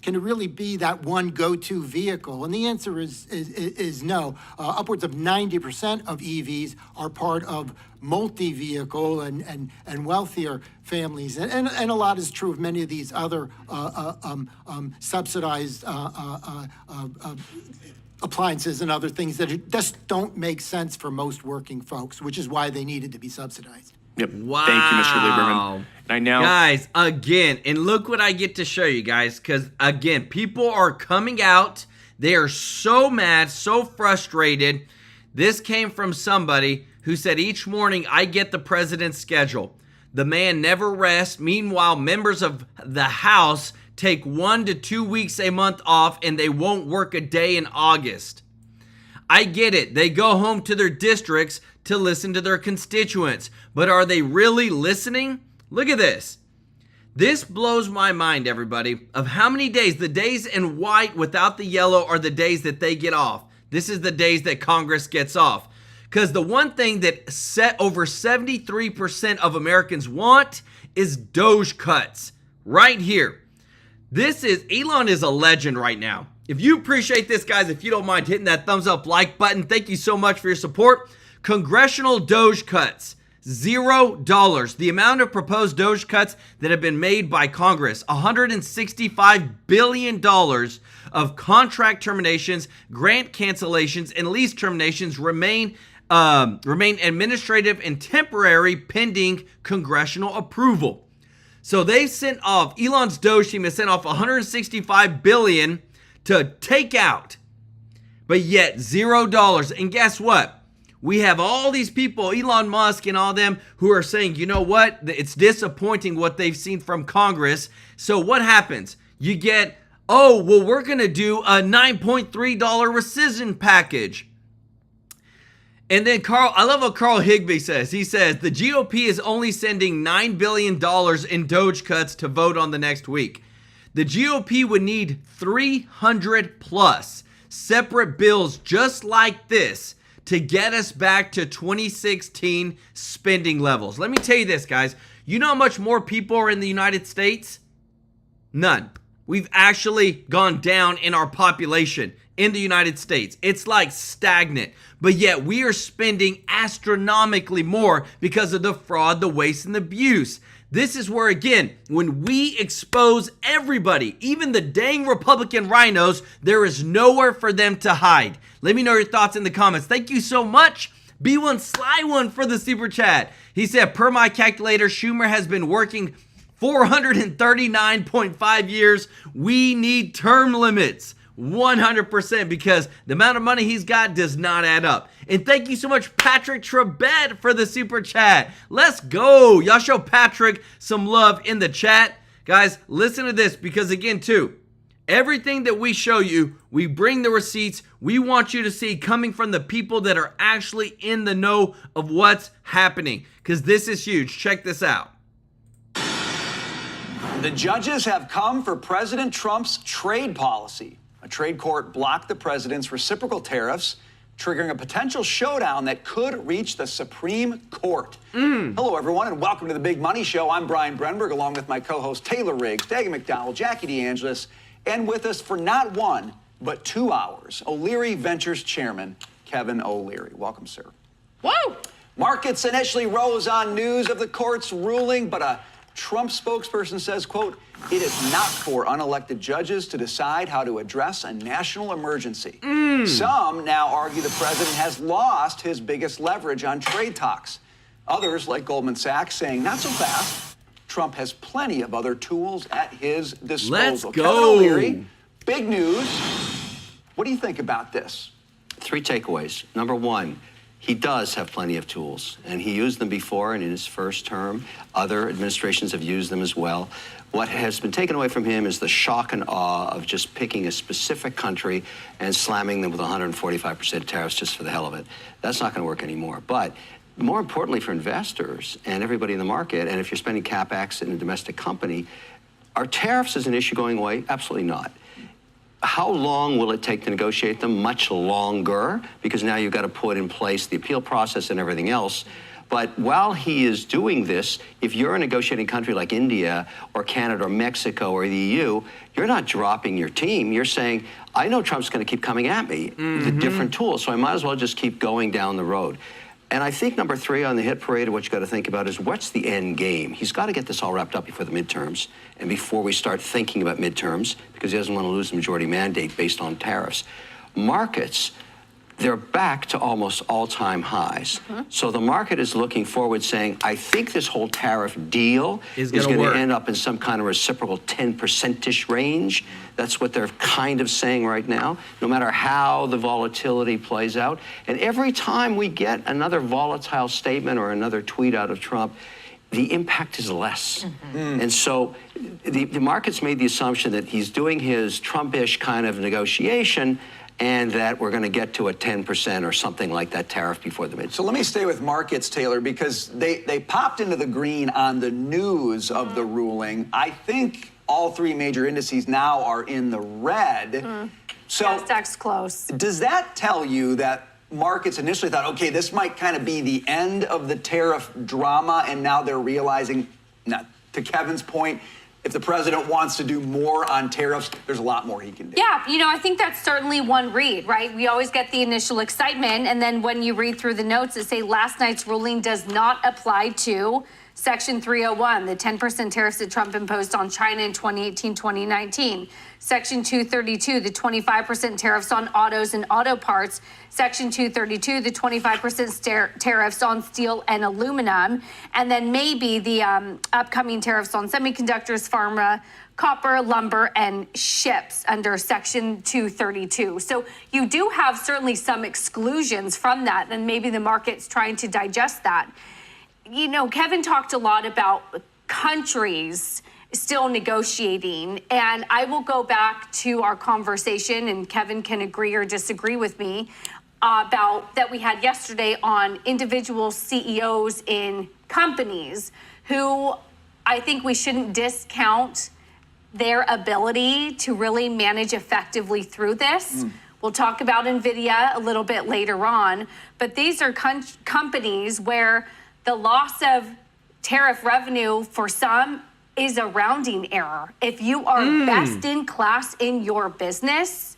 can it really be that one go-to vehicle? And the answer is no. Upwards of 90% of EVs are part of multi-vehicle and wealthier families. And a lot is true of many of these other subsidized appliances and other things that just don't make sense for most working folks, which is why they needed to be subsidized. Yep. Wow. Thank you, Mr. Lieberman. And I now, guys, again, and look what I get to show you guys, because again, people are coming out. They are so mad, so frustrated. This came from somebody who said, each morning I get the president's schedule. The man never rests. Meanwhile, members of the House take 1 to 2 weeks a month off, and they won't work a day in August. I get it. They go home to their districts to listen to their constituents. But are they really listening? Look at this. This blows my mind, everybody, of how many days, the days in white without the yellow are the days that they get off. This is the days that Congress gets off. Because the one thing that over 73% of Americans want is Doge cuts. Right here. Elon is a legend right now. If you appreciate this, guys, if you don't mind hitting that thumbs up like button, thank you so much for your support. Congressional Doge cuts, $0. The amount of proposed Doge cuts that have been made by Congress, $165 billion of contract terminations, grant cancellations, and lease terminations remain administrative and temporary pending congressional approval. So they sent off, Elon's Doge team has sent off $165 billion to take out, but yet $0. And guess what? We have all these people, Elon Musk and all them, who are saying, you know what? It's disappointing what they've seen from Congress. So what happens? You get, oh, well, we're going to do a $9.3 rescission package. And then I love what Carl Higbee says. He says, the GOP is only sending $9 billion in Doge cuts to vote on the next week. The GOP would need 300 plus separate bills just like this to get us back to 2016 spending levels. Let me tell you this, guys. You know how much more people are in the United States? None. We've actually gone down in our population in the United States. It's like stagnant, but yet we are spending astronomically more because of the fraud, the waste, and the abuse. This is where, again, when we expose everybody, even the dang Republican rhinos, there is nowhere for them to hide. Let me know your thoughts in the comments. Thank you so much. B1 Sly One for the super chat. He said, per my calculator, Schumer has been working 439.5 years. We need term limits. 100%, because the amount of money he's got does not add up. And thank you so much, Patrick Trebet, for the super chat. Let's go. Y'all show Patrick some love in the chat. Guys, listen to this, because again, too, everything that we show you, we bring the receipts. We want you to see coming from the people that are actually in the know of what's happening, because this is huge. Check this out. The judges have come for President Trump's trade policy. A trade court blocked the president's reciprocal tariffs, triggering a potential showdown that could reach the Supreme Court. Hello, everyone, and welcome to the Big Money Show. I'm Brian Brenberg, along with my co-host Taylor Riggs, Dagan McDowell, Jackie DeAngelis, and with us for not 1, but 2 hours, O'Leary Ventures Chairman Kevin O'Leary. Welcome, sir. Woo! Markets initially rose on news of the court's ruling, but a Trump spokesperson says, quote, "It is not for unelected judges to decide how to address a national emergency." Some now argue the president has lost his biggest leverage on trade talks. Others, like Goldman Sachs, saying, not so fast. Trump has plenty of other tools at his disposal. Let's go. Kevin O'Leary, big news. What do you think about this? 3 takeaways. Number 1, he does have plenty of tools, and he used them before and in his first term. Other administrations have used them as well. What has been taken away from him is the shock and awe of just picking a specific country and slamming them with 145% tariffs just for the hell of it. That's not going to work anymore. But more importantly for investors and everybody in the market, and if you're spending CapEx in a domestic company, are tariffs as an issue going away? Absolutely not. How long will it take to negotiate them? Much longer, because now you've got to put in place the appeal process and everything else. But while he is doing this, if you're a negotiating country like India or Canada or Mexico or the EU, you're not dropping your team. You're saying, I know Trump's going to keep coming at me with different tools, so I might as well just keep going down the road. And I think number 3 on the hit parade of what you got to think about is what's the end game? He's got to get this all wrapped up before the midterms and before we start thinking about midterms, because he doesn't want to lose the majority mandate based on tariffs. Markets, they're back to almost all-time highs. So the market is looking forward saying, I think this whole tariff deal is going to end up in some kind of reciprocal 10%-ish range. That's what they're kind of saying right now, no matter how the volatility plays out. And every time we get another volatile statement or another tweet out of Trump, the impact is less. And so the market's made the assumption that he's doing his Trump-ish kind of negotiation and that we're going to get to a 10% or something like that tariff before the midterm. So let me stay with markets, Taylor, because they popped into the green on the news of the ruling. I think all 3 major indices now are in the red. So Nasdaq's close. Does that tell you that markets initially thought, okay, this might kind of be the end of the tariff drama, and now they're realizing, not to Kevin's point, if the president wants to do more on tariffs, there's a lot more he can do. Yeah, I think that's certainly one read, right? We always get the initial excitement, and then when you read through the notes, it say last night's ruling does not apply to Section 301, the 10% tariffs that Trump imposed on China in 2018-2019. Section 232, the 25% tariffs on autos and auto parts. Section 232, the 25% tariffs on steel and aluminum. And then maybe the upcoming tariffs on semiconductors, pharma, copper, lumber, and ships under Section 232. So you do have certainly some exclusions from that, and maybe the market's trying to digest that. Kevin talked a lot about countries still negotiating, and I will go back to our conversation, and Kevin can agree or disagree with me, about that we had yesterday on individual CEOs in companies who I think we shouldn't discount their ability to really manage effectively through this. We'll talk about NVIDIA a little bit later on, but these are companies where the loss of tariff revenue for some is a rounding error. If you are best in class in your business,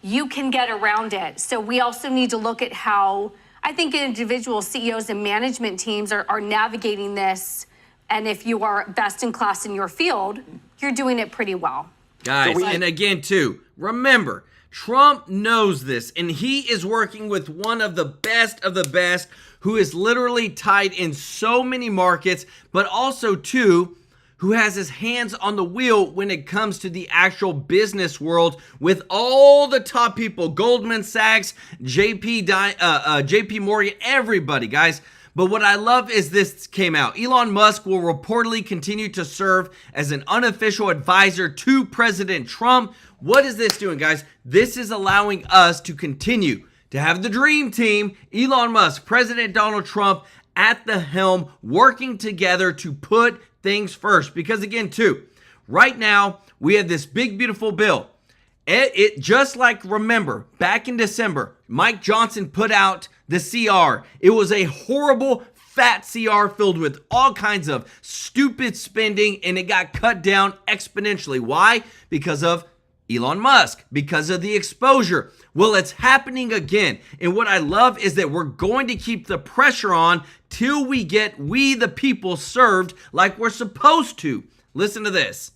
you can get around it. So we also need to look at how I think individual CEOs and management teams are navigating this. And if you are best in class in your field, you're doing it pretty well. Guys, and again, too, remember, Trump knows this, and he is working with one of the best who is literally tied in so many markets, but also, too, who has his hands on the wheel when it comes to the actual business world with all the top people, Goldman Sachs, JP Morgan, everybody, guys. But what I love is this came out. Elon Musk will reportedly continue to serve as an unofficial advisor to President Trump. What is this doing, guys? This is allowing us to continue to have the dream team, Elon Musk, President Donald Trump at the helm, working together to put things first. Because again, too, right now, we have this big, beautiful bill. It just like, remember, back in December, Mike Johnson put out the CR. It was a horrible, fat CR filled with all kinds of stupid spending, and it got cut down exponentially. Why? Because of Elon Musk, because of the exposure. Well, it's happening again. And what I love is that we're going to keep the pressure on till we get we the people served like we're supposed to. Listen to this.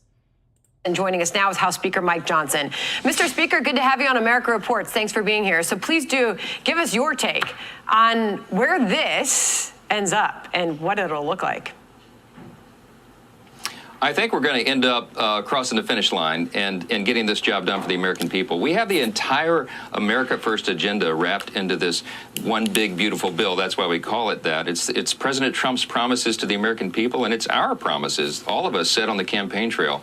And joining us now is House Speaker Mike Johnson. Mr. Speaker, good to have you on America Reports. Thanks for being here. So please do give us your take on where this ends up and what it'll look like. I think we're going to end up crossing the finish line and getting this job done for the American people. We have the entire America First agenda wrapped into this one big, beautiful bill. That's why we call it that. It's President Trump's promises to the American people, and it's our promises, all of us said on the campaign trail.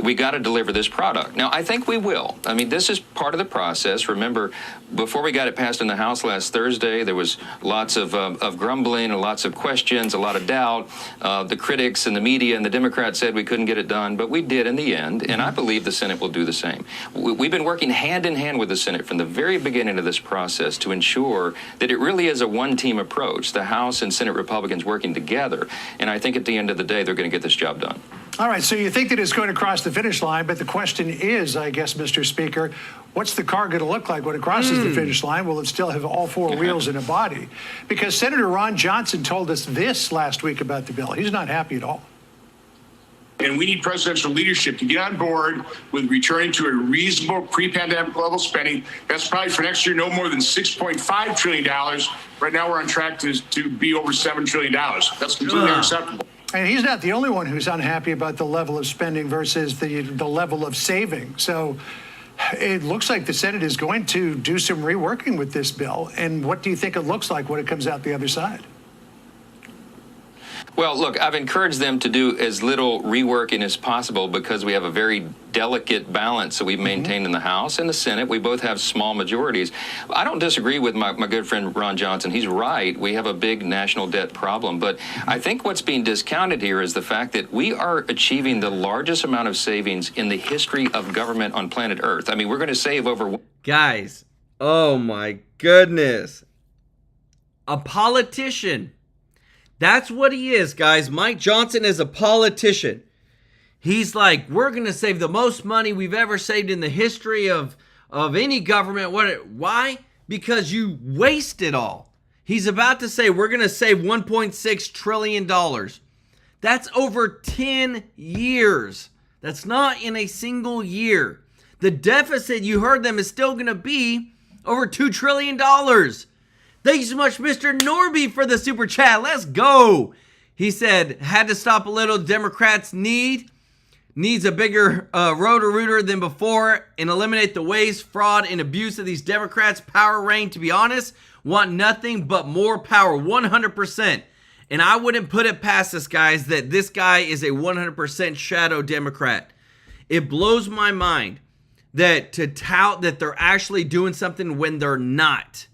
We got to deliver this product. Now, I think we will. I mean, this is part of the process. Remember, before we got it passed in the House last Thursday, there was lots of grumbling and lots of questions, a lot of doubt. The critics and the media and the Democrats said we couldn't get it done, but we did in the end, and I believe the Senate will do the same. We've been working hand in hand with the Senate from the very beginning of this process to ensure that it really is a one-team approach, the House and Senate Republicans working together, and I think at the end of the day, they're going to get this job done. All right, so you think that it's going to cross the finish line, but the question is, I guess, Mr. Speaker, what's the car going to look like when it crosses the finish line? Will it still have all four wheels and a body? Because Senator Ron Johnson told us this last week about the bill. He's not happy at all. And we need presidential leadership to get on board with returning to a reasonable pre-pandemic level spending. That's probably for next year no more than $6.5 trillion. Right now we're on track to be over $7 trillion. That's completely unacceptable. And he's not the only one who's unhappy about the level of spending versus the level of saving. So it looks like the Senate is going to do some reworking with this bill. And what do you think it looks like when it comes out the other side? Well, look, I've encouraged them to do as little reworking as possible because we have a very delicate balance that we've maintained in the House and the Senate. We both have small majorities. I don't disagree with my good friend Ron Johnson. He's right. We have a big national debt problem. But I think what's being discounted here is the fact that we are achieving the largest amount of savings in the history of government on planet Earth. I mean, we're going to save over... Guys, oh my goodness. A politician. That's what he is, guys. Mike Johnson is a politician. He's like, we're going to save the most money we've ever saved in the history of any government. Why? Because you waste it all. He's about to say we're going to save $1.6 trillion. That's over 10 years. That's not in a single year. The deficit, you heard them, is still going to be over $2 trillion. Thank you so much, Mr. Norby, for the super chat. Let's go. He said, had to stop a little. Democrats needs a bigger roto-rooter than before and eliminate the waste, fraud, and abuse of these Democrats. Power reign, to be honest, want nothing but more power, 100%. And I wouldn't put it past us, guys, that this guy is a 100% shadow Democrat. It blows my mind that to tout that they're actually doing something when they're not.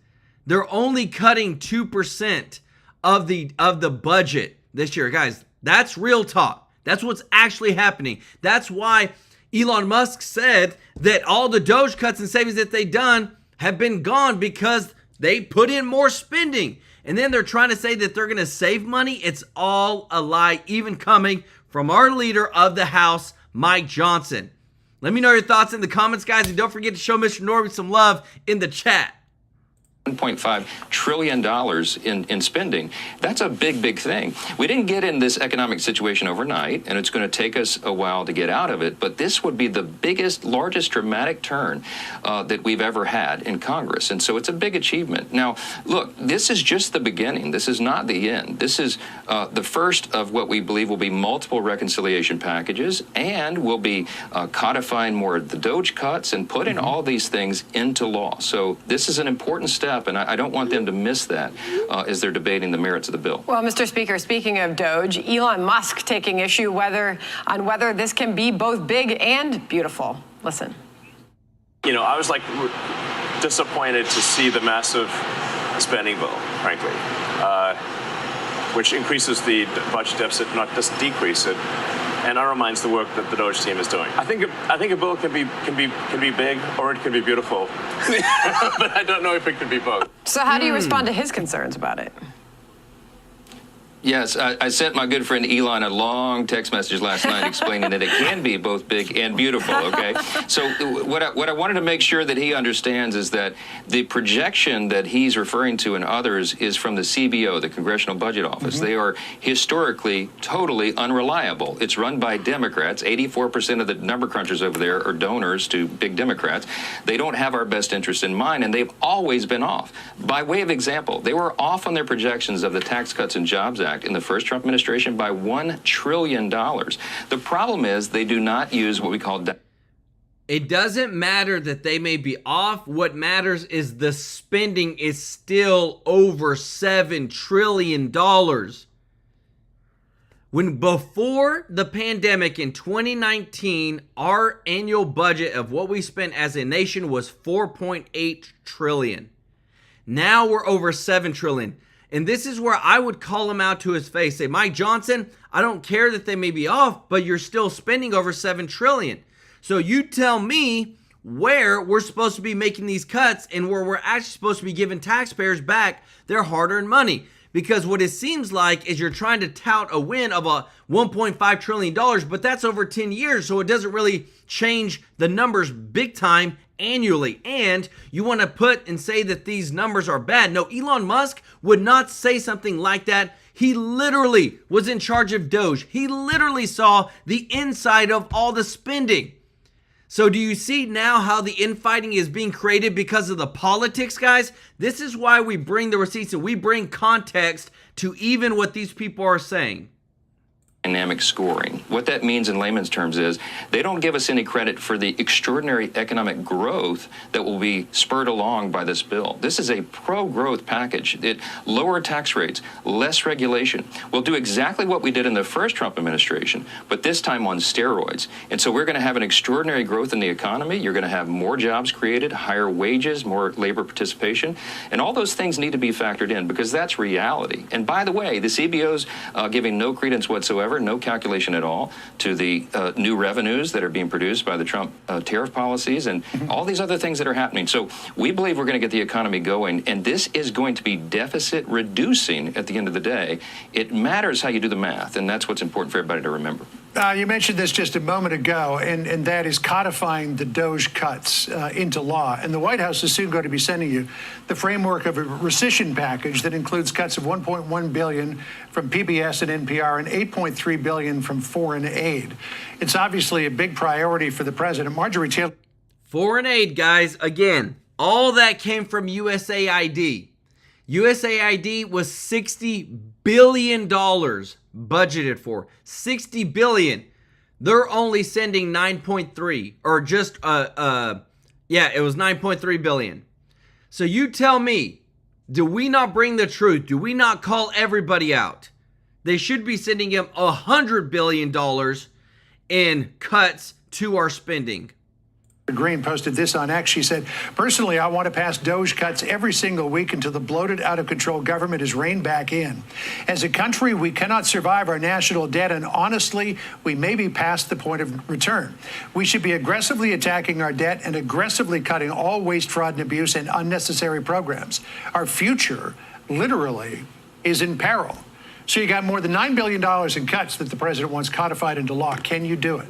They're only cutting 2% of the budget this year. Guys, that's real talk. That's what's actually happening. That's why Elon Musk said that all the Doge cuts and savings that they've done have been gone because they put in more spending. And then they're trying to say that they're going to save money. It's all a lie, even coming from our leader of the House, Mike Johnson. Let me know your thoughts in the comments, guys. And don't forget to show Mr. Norby some love in the chat. $1.5 trillion in spending. That's a big, big thing. We didn't get in this economic situation overnight, and it's going to take us a while to get out of it, but this would be the biggest, largest dramatic turn that we've ever had in Congress, and so it's a big achievement. Now, look, this is just the beginning. This is not the end. This is the first of what we believe will be multiple reconciliation packages, and we'll be codifying more of the Doge cuts and putting all these things into law. So this is an important step. And I don't want them to miss that as they're debating the merits of the bill. Well, Mr. Speaker, speaking of Doge, Elon Musk taking issue whether this can be both big and beautiful. Listen. You know, I was like disappointed to see the massive spending bill, frankly, which increases the budget deficit, not just decrease it. and undermines the work that the Doge team is doing. I think a bill can be big or it can be beautiful, but I don't know if it can be both. So how do you respond to his concerns about it? Yes, I sent my good friend Elon a long text message last night explaining that it can be both big and beautiful, okay? So what I wanted to make sure that he understands is that the projection that he's referring to and others is from the CBO, the Congressional Budget Office. They are historically totally unreliable. It's run by Democrats. 84% of the number crunchers over there are donors to big Democrats. They don't have our best interest in mind, and they've always been off. By way of example, they were off on their projections of the Tax Cuts and Jobs Act in the first Trump administration by $1 trillion. The problem is they do not use what we call... It doesn't matter that they may be off. What matters is the spending is still over $7 trillion. When before the pandemic in 2019, our annual budget of what we spent as a nation was $4.8 trillion. Now we're over $7 trillion. And this is where I would call him out to his face. Say, Mike Johnson, I don't care that they may be off, but you're still spending over $7 trillion. So you tell me where we're supposed to be making these cuts and where we're actually supposed to be giving taxpayers back their hard-earned money. Because what it seems like is you're trying to tout a win of a $1.5 trillion, but that's over 10 years, so it doesn't really change the numbers big time annually. And you want to put and say that these numbers are bad. No, Elon Musk would not say something like that. He literally was in charge of Doge. He literally saw the inside of all the spending. So do you see now how the infighting is being created because of the politics, guys? This is why we bring the receipts and we bring context to even what these people are saying. Dynamic scoring. What that means in layman's terms is they don't give us any credit for the extraordinary economic growth that will be spurred along by this bill. This is a pro-growth package. It lower tax rates, less regulation. We'll do exactly what we did in the first Trump administration, but this time on steroids. And so we're going to have an extraordinary growth in the economy. You're going to have more jobs created, higher wages, more labor participation, and all those things need to be factored in because that's reality. And by the way, the CBO's giving no credence whatsoever, no calculation at all to the new revenues that are being produced by the Trump tariff policies and all these other things that are happening. So we believe we're going to get the economy going, and this is going to be deficit reducing at the end of the day. It matters how you do the math, and that's what's important for everybody to remember. You mentioned this just a moment ago, and that is codifying the Doge cuts into law. And the White House is soon going to be sending you the framework of a rescission package that includes cuts of $1.1 billion from PBS and NPR and $8.3 billion from foreign aid. It's obviously a big priority for the president. Marjorie Taylor. Foreign aid, guys, again, all that came from USAID. USAID was $60 billion budgeted for. $60 billion. They're only sending 9.3 or just it was 9.3 billion. So you tell me, do we not bring the truth? Do we not call everybody out? They should be sending him $100 billion in cuts to our spending. Green posted this on X. She said, personally, I want to pass Doge cuts every single week until the bloated, out-of-control government is reined back in. As a country, we cannot survive our national debt, and honestly, we may be past the point of return. We should be aggressively attacking our debt and aggressively cutting all waste, fraud, and abuse and unnecessary programs. Our future, literally, is in peril. So you got more than $9 billion in cuts that the president wants codified into law. Can you do it?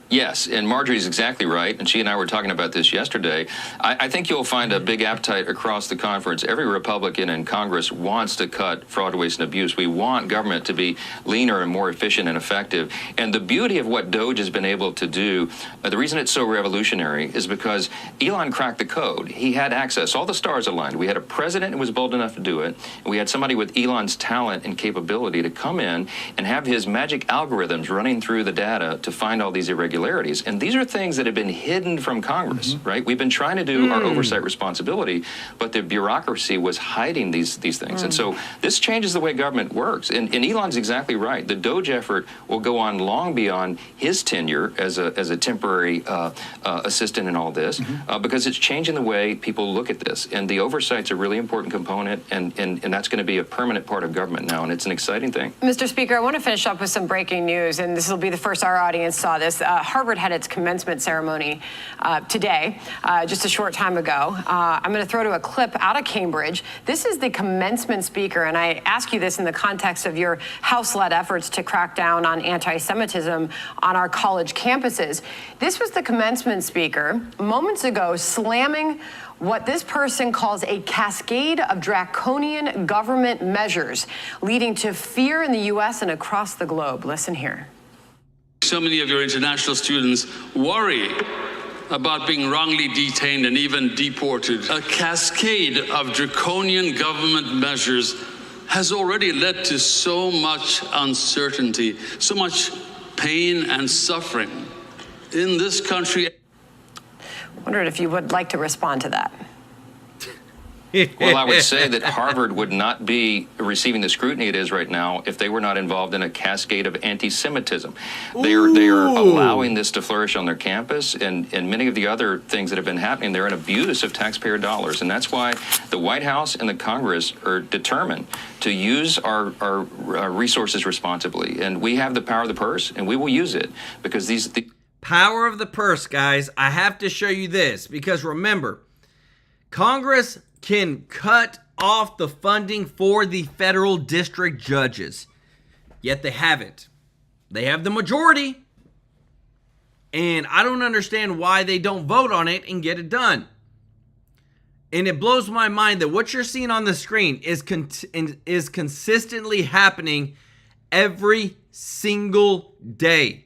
Yes, and Marjorie's exactly right, and she and I were talking about this yesterday. I think you'll find a big appetite across the conference. Every Republican in Congress wants to cut fraud, waste, and abuse. We want government to be leaner and more efficient and effective. And the beauty of what Doge has been able to do, the reason it's so revolutionary is because Elon cracked the code. He had access. All the stars aligned. We had a president who was bold enough to do it, and we had somebody with Elon's talent and capability to come in and have his magic algorithms running through the data to find all these irregularities. irregularities. And these are things that have been hidden from Congress, right? We've been trying to do our oversight responsibility, but the bureaucracy was hiding these things. And so this changes the way government works. And Elon's exactly right. The Doge effort will go on long beyond his tenure as a temporary assistant in all this, because it's changing the way people look at this. And the oversight's a really important component, and that's going to be a permanent part of government now, and it's an exciting thing. Mr. Speaker, I want to finish up with some breaking news, and this will be the first our audience saw this. Harvard had its commencement ceremony today, just a short time ago. I'm going to throw to a clip out of Cambridge. This is the commencement speaker, and I ask you this in the context of your House-led efforts to crack down on anti-Semitism on our college campuses. This was the commencement speaker moments ago slamming what this person calls a cascade of draconian government measures leading to fear in the U.S. and across the globe. Listen here. So many of your international students worry about being wrongly detained and even deported. A cascade of draconian government measures has already led to so much uncertainty, so much pain and suffering in this country. Wondered if you would like to respond to that. Well, I would say that Harvard would not be receiving the scrutiny it is right now if they were not involved in a cascade of anti-Semitism. They are allowing this to flourish on their campus, and many of the other things that have been happening, they're an abuse of taxpayer dollars. And that's why the White House and the Congress are determined to use our resources responsibly. And we have the power of the purse, and we will use it, because the power of the purse, guys. I have to show you this, because remember, Congress can cut off the funding for the federal district judges, yet they haven't. They have the majority, and I don't understand why they don't vote on it and get it done. And it blows my mind that what you're seeing on the screen is consistently happening every single day.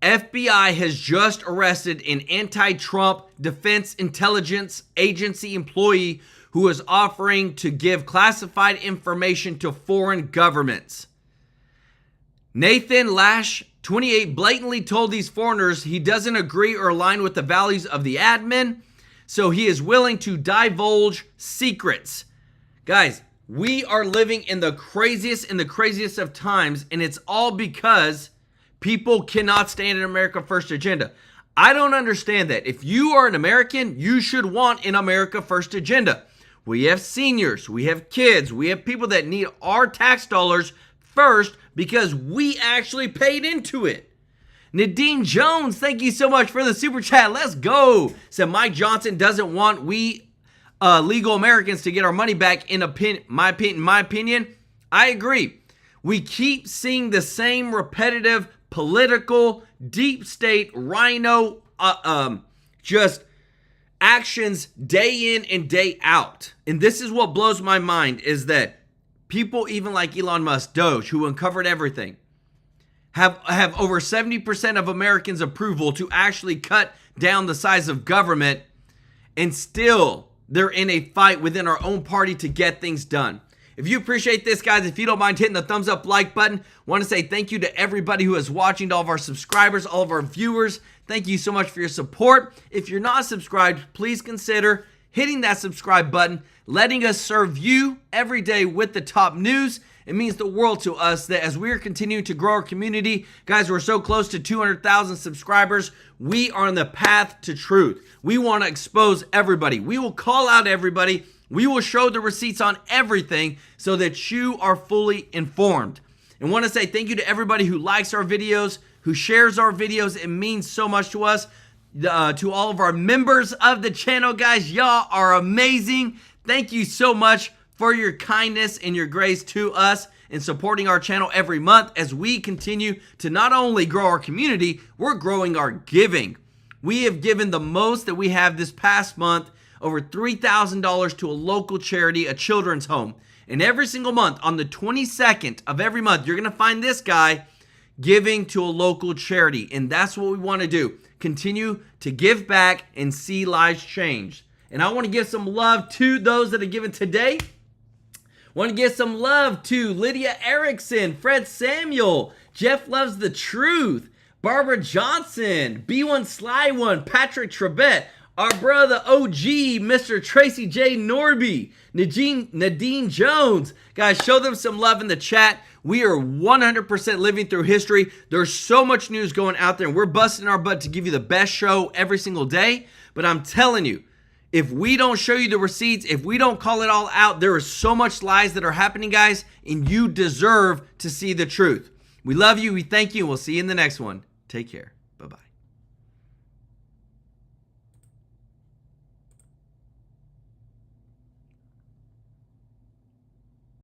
FBI has just arrested an anti-Trump Defense Intelligence Agency employee who was offering to give classified information to foreign governments. Nathan Lash, 28, blatantly told these foreigners he doesn't agree or align with the values of the admin, so he is willing to divulge secrets. Guys, we are living in the craziest of times, and it's all because people cannot stand an America First agenda. I don't understand that. If you are an American, you should want an America First agenda. We have seniors, we have kids, we have people that need our tax dollars first because we actually paid into it. Nadine Jones, thank you so much for the super chat. Let's go. Said Mike Johnson doesn't want we legal Americans to get our money back. In my opinion, I agree. We keep seeing the same repetitive political deep state rhino just actions day in and day out. And this is what blows my mind, is that people even like Elon Musk DOGE, who uncovered everything, have over 70% of Americans' approval to actually cut down the size of government, and still they're in a fight within our own party to get things done. If you appreciate this, guys, if you don't mind hitting the thumbs up like button, want to say thank you to everybody who is watching, to all of our subscribers, all of our viewers. Thank you so much for your support. If you're not subscribed, please consider hitting that subscribe button, letting us serve you every day with the top news. It means the world to us that as we're continuing to grow our community, guys, we're so close to 200,000 subscribers. We are on the path to truth. We want to expose everybody. We will call out everybody. We will show the receipts on everything so that you are fully informed. And want to say thank you to everybody who likes our videos, who shares our videos. It means so much to us. To all of our members of the channel, guys, y'all are amazing. Thank you so much for your kindness and your grace to us and supporting our channel every month as we continue to not only grow our community, we're growing our giving. We have given the most that we have this past month, over $3,000 to a local charity, a children's home. And every single month, on the 22nd of every month, you're going to find this guy giving to a local charity. And that's what we want to do. Continue to give back and see lives change. And I want to give some love to those that are given today. Want to give some love to Lydia Erickson, Fred Samuel, Jeff Loves the Truth, Barbara Johnson, B1 Sly One, Patrick Trebet, our brother OG, Mr. Tracy J. Norby, Nadine Jones. Guys, show them some love in the chat. We are 100% living through history. There's so much news going out there, and we're busting our butt to give you the best show every single day. But I'm telling you, if we don't show you the receipts, if we don't call it all out, there is so much lies that are happening, guys, and you deserve to see the truth. We love you. We thank you. And we'll see you in the next one. Take care. Bye-bye.